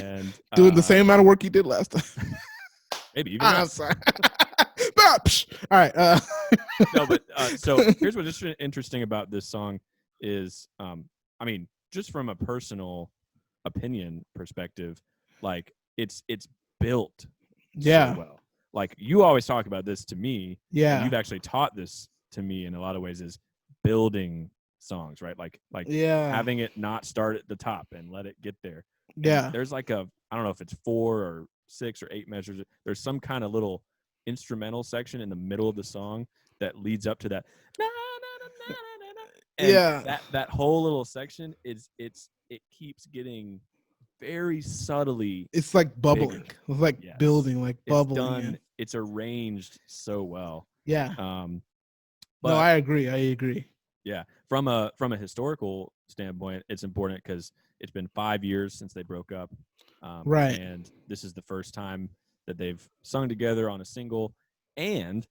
And doing the same amount of work he did last time. Maybe even less. Sorry. All right. No, but so here's what's interesting about this song is, I mean, just from a personal opinion perspective, like it's built so well. Like you always talk about this to me. Yeah. And you've actually taught this to me in a lot of ways, is building songs, right? Like having it not start at the top and let it get there. And there's like I don't know if it's 4 or 6 or 8 measures. There's some kind of little instrumental section in the middle of the song that leads up to that. And that whole little section it keeps getting very subtly. It's like bubbling. Bigger. It's like building, like bubbling. It's arranged so well. Yeah. But, no, I agree. Yeah. From a historical standpoint, it's important because it's been 5 years since they broke up. Right. And this is the first time that they've sung together on a single. And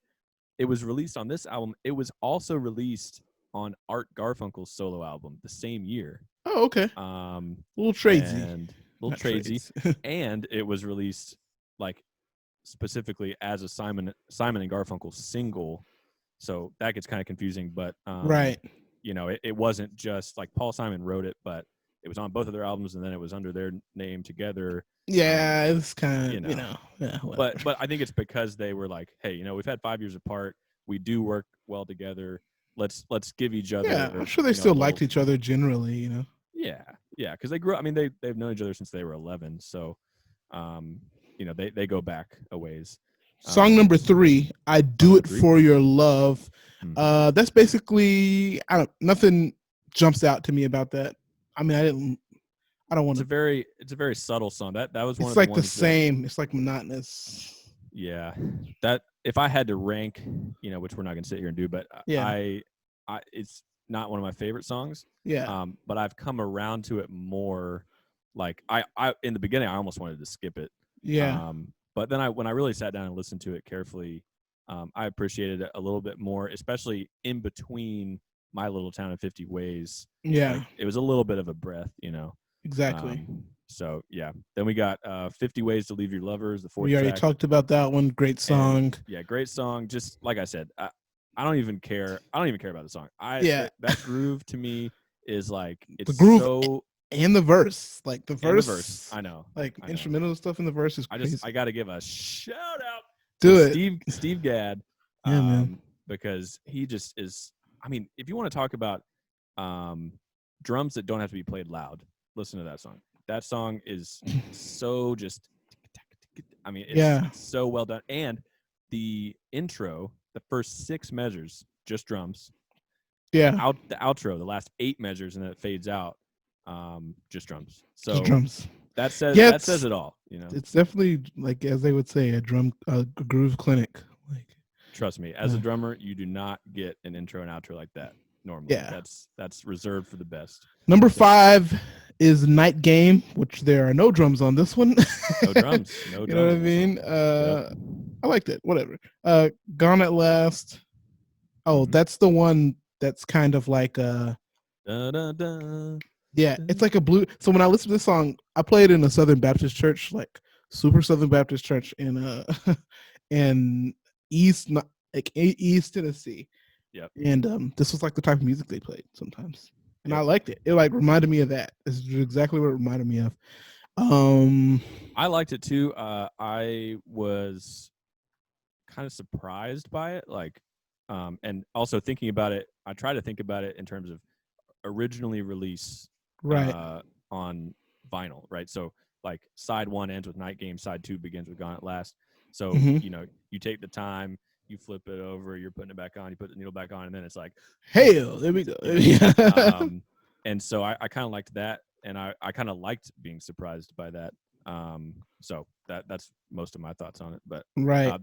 it was released on this album. It was also released on Art Garfunkel's solo album the same year. Oh, okay. Little tradesy. And it was released like specifically as a Simon and Garfunkel single. So that gets kind of confusing, but right. It wasn't just like Paul Simon wrote it, but it was on both of their albums, and then it was under their name together. Yeah, it's kind of yeah. But I think it's because they were like, hey, we've had 5 years apart. We do work well together. let's give each other. Yeah, I'm sure they still liked each other generally, you know. Yeah, because they grew up. I mean, they've known each other since they were 11, so you know, they go back a ways. Song number 3, I Do It For Your Love. Mm-hmm. That's basically, nothing jumps out to me about that. I mean, I don't want to. It's a very subtle song. That was one. It's of like the same. It's like monotonous. Yeah, that if I had to rank, you know, which we're not going to sit here and do, but yeah, I it's not one of my favorite songs. Yeah. But I've come around to it more. Like I in the beginning, I almost wanted to skip it. Yeah. But then when I really sat down and listened to it carefully, I appreciated it a little bit more, especially in between My Little Town and 50 Ways. Yeah. Like, it was a little bit of a breath, you know. Exactly. So yeah, then we got 50 Ways to Leave Your Lovers, the 4th We already talked about that one. Great song. And, yeah, great song. Just like I said, I don't even care. I don't even care about the song. That groove to me is like, it's the groove so, and the verse, like the verse. I know. Like instrumental stuff in the verse is crazy. I got to give a shout out to Steve Gadd, yeah, man. Because he just is. I mean, if you want to talk about drums that don't have to be played loud, listen to that song. That song is so just. I mean, it's so well done, and the intro, the first 6 measures, just drums. Yeah. The outro, the last 8 measures, and then it fades out, just drums. So just drums. That says it all. You know, it's definitely, like, as they would say, a groove clinic. Like, trust me, as a drummer, you do not get an intro and outro like that normally. Yeah, that's reserved for the best. Number 5 is Night Game, which there are no drums on this one. No drums. No drums. You know what I mean? Yep. I liked it. Whatever. Gone at Last. Oh, that's the one that's kind of like a. Yeah, it's like a blue. So when I listen to this song, I play it in a Southern Baptist church, like super Southern Baptist church in in East Tennessee. Yeah. And this was like the type of music they played sometimes, and I liked it. It like reminded me of that. This is exactly what it reminded me of. I liked it too. I was kind of surprised by it, like, and also thinking about it. I try to think about it in terms of originally released on vinyl, right? So like side 1 ends with Night Game, side 2 begins with Gone at Last. So you know, you take the time, you flip it over, you're putting it back on, you put the needle back on, and then it's like, hell, there we go. And so I kind of liked that, and I kind of liked being surprised by that. So that's most of my thoughts on it. But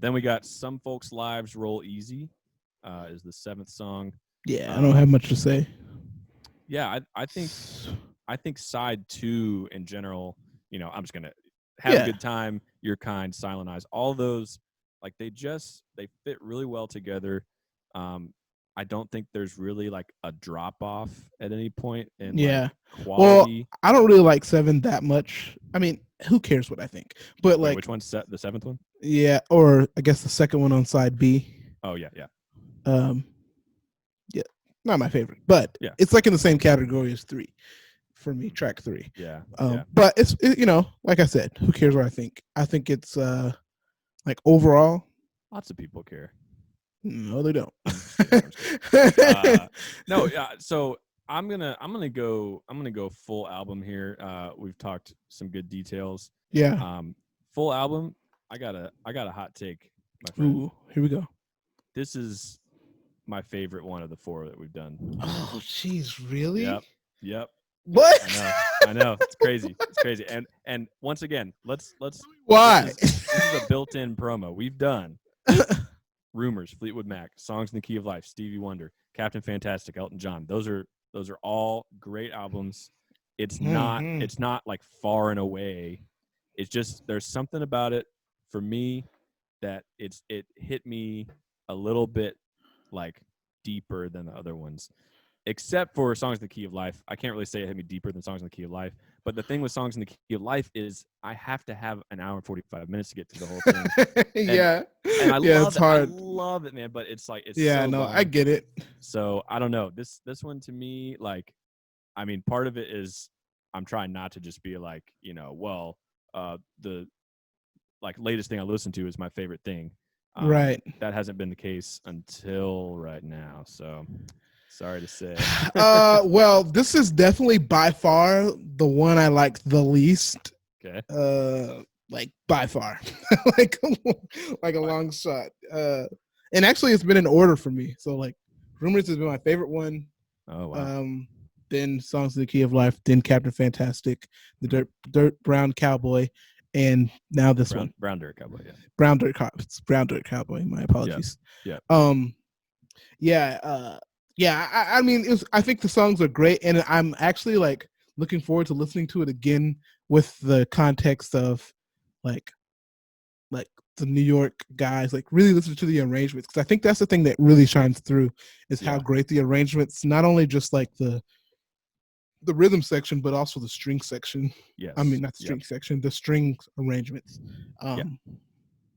then we got Some Folks' Lives Roll Easy, is the 7th song. Yeah, I don't have much to say. Yeah, I think side 2 in general, you know, I'm just gonna have a good time. You're Kind, Silent Eyes, all those, like, they fit really well together. I don't think there's really like a drop off at any point in like quality. Well, I don't really like 7 that much. I mean, who cares what I think? But like, which one's the 7th one? Yeah, or I guess the second one on side B. Oh yeah. Yeah, not my favorite, but it's like in the same category as 3 for me. Track 3. Yeah. But it's you know, like I said, who cares what I think? I think it's like overall, lots of people care. No, they don't. No, so I'm gonna go full album here. We've talked some good details. Yeah. Full album. I got a hot take, my friend. Ooh, here we go. This is my favorite one of the 4 that we've done. Oh, jeez, really? Yep. What? I know. It's crazy. It's crazy. And once again, let's. Why? This is a built-in promo. We've done Rumors, Fleetwood Mac, Songs in the Key of Life, Stevie Wonder, Captain Fantastic, Elton John. Those are all great albums. It's not like far and away. It's just there's something about it for me that it hit me a little bit like deeper than the other ones. Except for Songs in the Key of Life. I can't really say it hit me deeper than Songs in the Key of Life. But the thing with Songs in the Key of Life is I have to have an hour and 45 minutes to get to the whole thing. And I love it's hard. I love it, man. But it's like it's so long. I get it. So I don't know. This one to me, like, I mean, part of it is I'm trying not to just be like, you know, well, the like latest thing I listen to is my favorite thing. Right. That hasn't been the case until right now. So sorry to say. Well, this is definitely by far the one I like the least. Okay. Like by far, like a long shot. And actually, it's been in order for me. So like, Rumors has been my favorite one. Oh wow. Then Songs of the Key of Life. Then Captain Fantastic, the Dirt Brown Cowboy, and now this one. Brown Dirt Cowboy. Yeah. Brown Dirt Cowboy. My apologies. Yeah. I mean, I think the songs are great, and I'm actually like looking forward to listening to it again with the context of like the New York guys, like really listen to the arrangements, because I think that's the thing that really shines through is how great the arrangements, not only just like the rhythm section, but also the string section. Yes. I mean, not the string section, the string arrangements.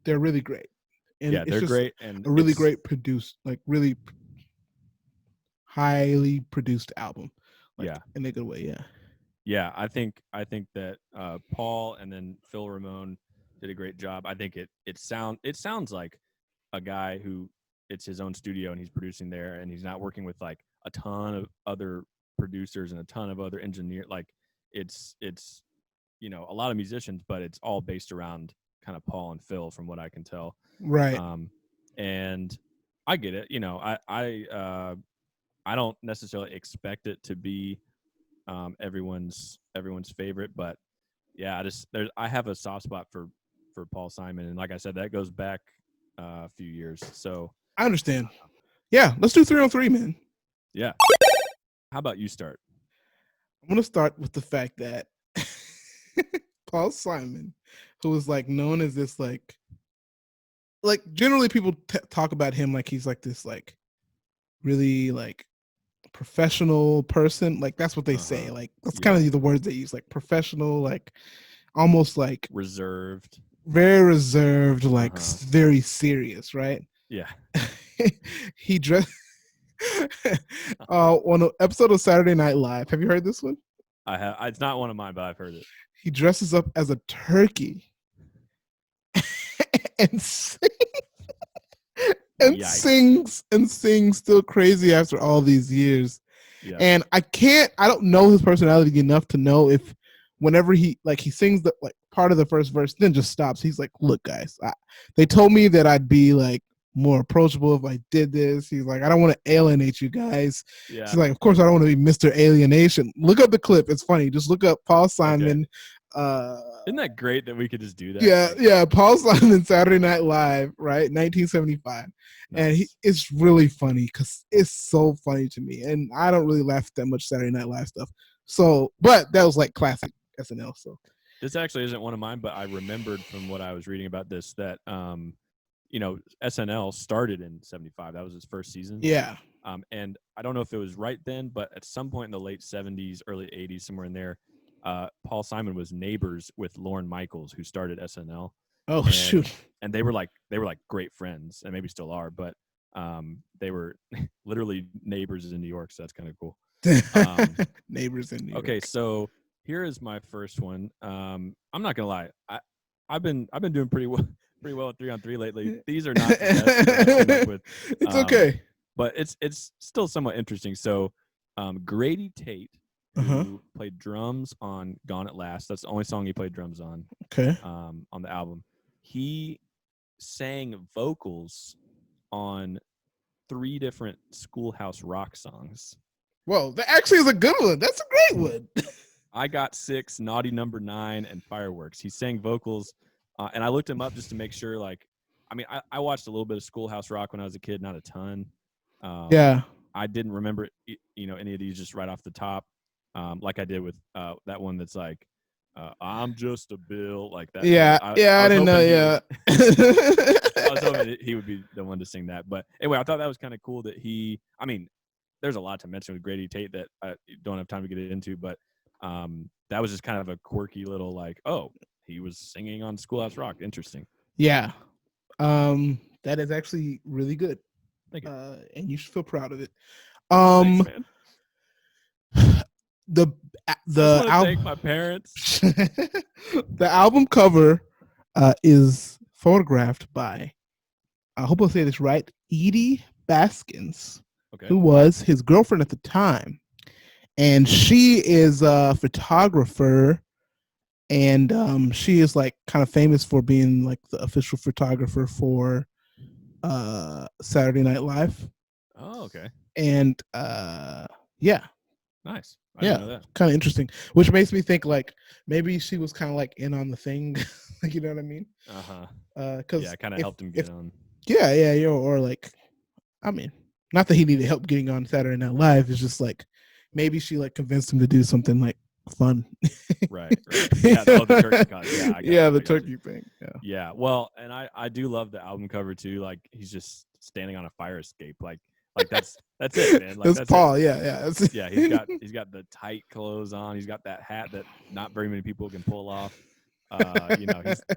They're really great. And yeah, they're great, and a really great produced, like really highly produced album. Like, in a good way. Yeah, I think that Paul and then Phil Ramone did a great job. I think it sounds like a guy who it's his own studio and he's producing there, and he's not working with like a ton of other producers and a ton of other engineers. Like it's a lot of musicians, but it's all based around kind of Paul and Phil, from what I can tell. Right. And I get it. I don't necessarily expect it to be everyone's favorite, but yeah, I have a soft spot for Paul Simon, and like I said, that goes back a few years. So I understand. Yeah, let's do 3 on 3, man. Yeah. How about you start? I'm gonna start with the fact that Paul Simon, who is like known as this like generally people talk about him like he's like this like really like professional person, like that's what they say, like that's kind of the words they use, like professional, like almost like reserved, very reserved, like very serious, right? Yeah. He dressed on an episode of Saturday Night Live. Have you heard this one? I have. It's not one of mine, but I've heard it. He dresses up as a turkey and sings still crazy after all these years. Yeah. And I don't know his personality enough to know if whenever he sings the like part of the first verse, then just stops. He's like, look, guys, they told me that I'd be like more approachable if I did this. He's like, I don't want to alienate you guys. Yeah. He's like, of course I don't want to be Mr. Alienation. Look up the clip. It's funny. Just look up Paul Simon. Okay. Isn't that great that we could just do that? Yeah. Paul Simon, Saturday Night Live, right? 1975. Nice. And it's really funny because it's so funny to me. And I don't really laugh at that much Saturday Night Live stuff. So, but that was like classic SNL. So this actually isn't one of mine, but I remembered from what I was reading about this that SNL started in 75. That was its first season. Yeah. And I don't know if it was right then, but at some point in the late 70s, early 80s, somewhere in there, Paul Simon was neighbors with Lorne Michaels, who started SNL. Oh, shoot. And they were like great friends, and maybe still are, but they were literally neighbors in New York, so that's kind of cool. Neighbors in New York. Okay, so here is my first one. I'm not gonna lie, I've been doing pretty well at 3 on 3 lately. These are not the best that I came up with. It's okay, but it's still somewhat interesting. So Grady Tate, who played drums on Gone at Last, that's the only song he played drums on. Okay. On the album, he sang vocals on 3 different Schoolhouse Rock songs. Whoa, that actually is a good one. That's a great one. I Got 6, Naughty Number 9, and Fireworks. He sang vocals, and I looked him up just to make sure. Like, I mean, I watched a little bit of Schoolhouse Rock when I was a kid, not a ton. Yeah. I didn't remember, any of these just right off the top, like I did with that one that's like, I'm just a bill, like that. Yeah, I didn't know. Yeah. I was hoping he would be the one to sing that. But anyway, I thought that was kind of cool that there's a lot to mention with Grady Tate that I don't have time to get into, but that was just kind of a quirky little like, oh, he was singing on Schoolhouse Rock. Interesting. Yeah. That is actually really good. Thank you. And you should feel proud of it. Thanks, man. The album, thank my parents. The album cover is photographed by I hope I'll say this right, Edie Baskins, okay, who was his girlfriend at the time. And she is a photographer, and she is like kind of famous for being like the official photographer for Saturday Night Live. Oh, okay. And yeah. Nice. I didn't know that. Kind of interesting. Which makes me think like maybe she was kind of like in on the thing. Like, you know what I mean? Because yeah, kind of helped him get on. Yeah, or like, I mean, not that he needed help getting on Saturday Night Live. It's just like maybe she like convinced him to do something like fun. right. Yeah, the turkey contest. Yeah, the turkey thing. Yeah. Well, and I do love the album cover too. Like he's just standing on a fire escape. Like that's it, man. Like that's Paul. It. Yeah. Yeah, he's got the tight clothes on. He's got that hat that not very many people can pull off.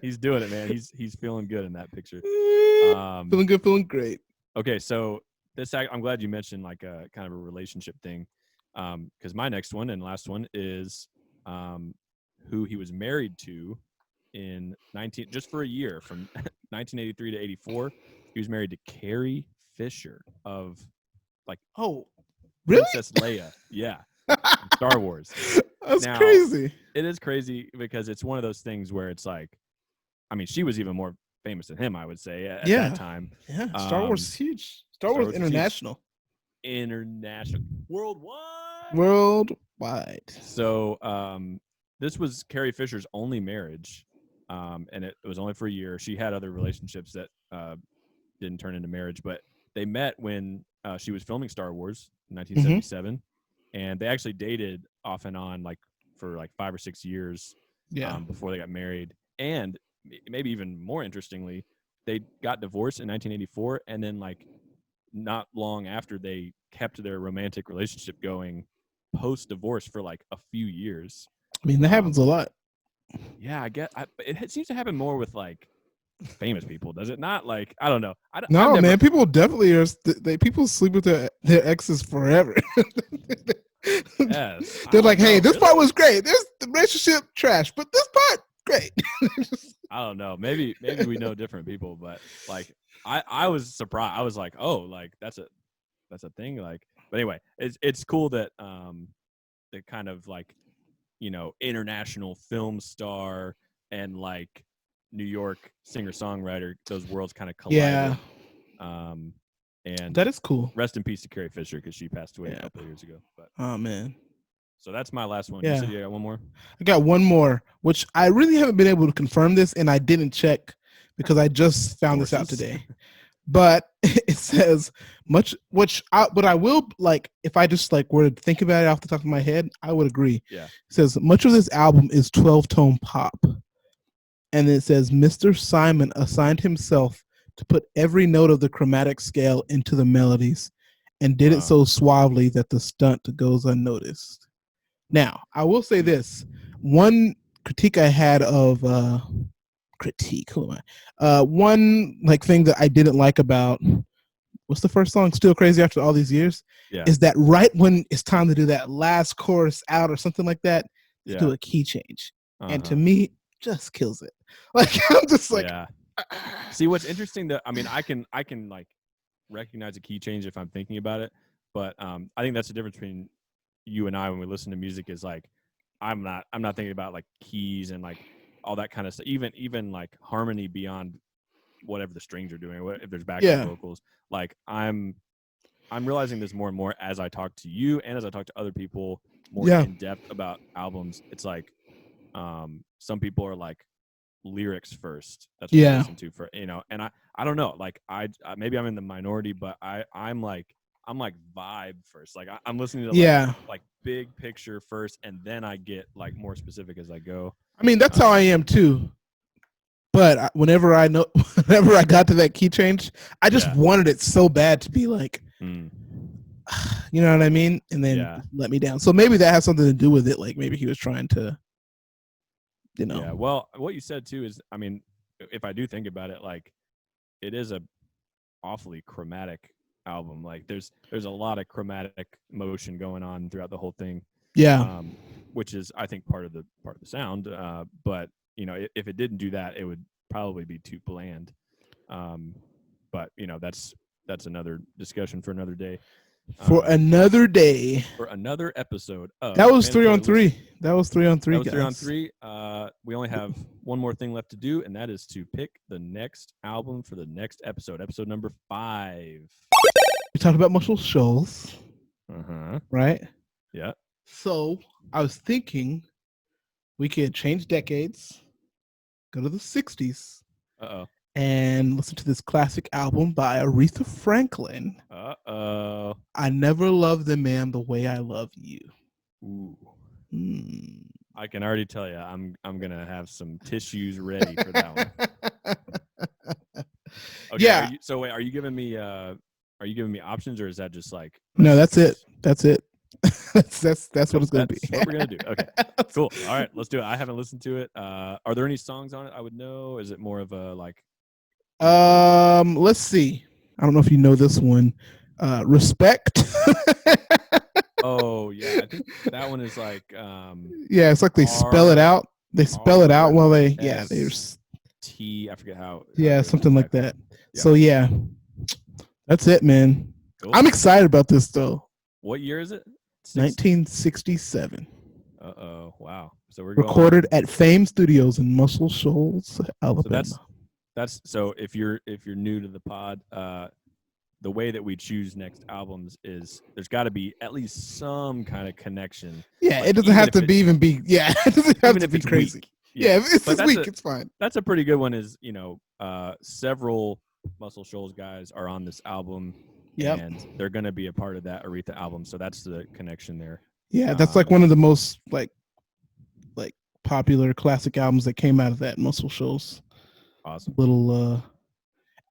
He's doing it, man. He's feeling good in that picture. Feeling good, feeling great. Okay, so I'm glad you mentioned like a kind of a relationship thing, because my next one and last one is who he was married to in just for a year from 1983 to 84. He was married to Carrie Fisher of really? Princess Leia. Yeah. Star Wars. That's crazy. It is crazy because it's one of those things where it's like, I mean, she was even more famous than him, I would say, at that time. Yeah, Star Wars is huge. Star Wars international. International. Worldwide. So this was Carrie Fisher's only marriage, and it was only for a year. She had other relationships that didn't turn into marriage, but they met when she was filming Star Wars in 1977, and they actually dated off and on like for like 5 or 6 years before they got married. And maybe even more interestingly, they got divorced in 1984, and then like not long after, they kept their romantic relationship going post-divorce for like a few years. I mean, that happens a lot. Yeah, it seems to happen more with like famous people, does it not? Like, I don't know. No, man, people definitely are. People sleep with their exes forever. Yes, they're like, hey, this part was great. This the relationship trash, but this part great. I don't know. Maybe we know different people, but like I was surprised. I was like, oh, like that's a thing. Like, but anyway, it's cool that the kind of like, international film star and like New York singer-songwriter, those worlds kind of collided. Yeah. And that is cool. Rest in peace to Carrie Fisher, because she passed away a couple of years ago. But oh man. So that's my last one. Yeah. You said you got one more? I got one more, which I really haven't been able to confirm this, and I didn't check because I just found this out today. But it says much, but I will, like, if I just like were to think about it off the top of my head, I would agree. Yeah. It says much of this album is 12-tone pop. And it says Mr. Simon assigned himself to put every note of the chromatic scale into the melodies and did it so suavely that the stunt goes unnoticed. Now, I will say this. One critique I had of one like thing that I didn't like about what's the first song, Still Crazy After All These Years, is that right when it's time to do that last chorus out or something like that, do a key change. And to me, just kills it. Like, I'm just like, See, what's interesting that, I mean, I can like recognize a key change if I'm thinking about it, but I think that's the difference between you and I when we listen to music. Is like, I'm not thinking about like keys and like all that kind of stuff, even like harmony beyond whatever the strings are doing, if there's background vocals. Like, I'm realizing this more and more as I talk to you and as I talk to other people more in depth about albums. It's like, some people are like lyrics first. That's what I listen to for, and I don't know, like I maybe I'm in the minority, but I'm like vibe first. Like I'm listening to like big picture first, and then I get like more specific as I go. I mean, that's how I am too. But whenever I got to that key change, I just wanted it so bad to be like, you know what I mean? And then let me down. So maybe that has something to do with it. Like maybe he was trying to, Yeah. Well, what you said too is, I mean, if I do think about it, like it is a awfully chromatic album. Like there's a lot of chromatic motion going on throughout the whole thing. Yeah. Which is, I think, part of the sound. But if it didn't do that, it would probably be too bland. but that's another discussion for another day. For another day. For another episode of That was 3 on 3. That was 3 on 3, guys. 3 on 3. We only have one more thing left to do, and that is to pick the next album for the next episode number 5. We talked about Muscle Shoals. Right? Yeah. So I was thinking we could change decades, go to the 60s. And listen to this classic album by Aretha Franklin. I Never Loved a Man the Way I Love You. Ooh. I can already tell you, I'm gonna have some tissues ready for that one. Okay, yeah. So wait, are you giving me options, or is that just like? No, that's it. That's it. that's what it's gonna be. What we're gonna do. Okay, cool. All right, let's do it. I haven't listened to it. Are there any songs on it I would know? Is it more of a like? Let's see. I don't know if you know this one. Respect. Oh yeah, I think that one is like. Yeah, it's like they spell it out. They spell it out while they. Yeah, there's. T. I forget how. Yeah, something like that. Yeah. So yeah, that's it, man. Cool. I'm excited about this though. What year is it? 1967. Wow. So we're recorded at Fame Studios in Muscle Shoals, Alabama. So that's so if you're new to the pod, the way that we choose next albums is there's got to be at least some kind of connection. Yeah, like, it doesn't have to be Yeah, it doesn't have to be crazy. Weak. Yeah, if it's this week, it's fine. That's a pretty good one. Is several Muscle Shoals guys are on this album. Yep. And they're going to be a part of that Aretha album, so that's the connection there. Yeah, that's like one of the most like popular classic albums that came out of that Muscle Shoals. Awesome. Little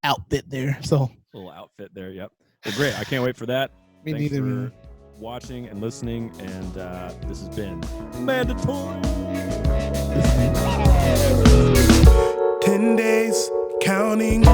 outfit there. So little outfit there. Yep. Well, great. I can't wait for that. Me Thanks neither. For watching and listening, and this has been Mandatory. 10 days counting.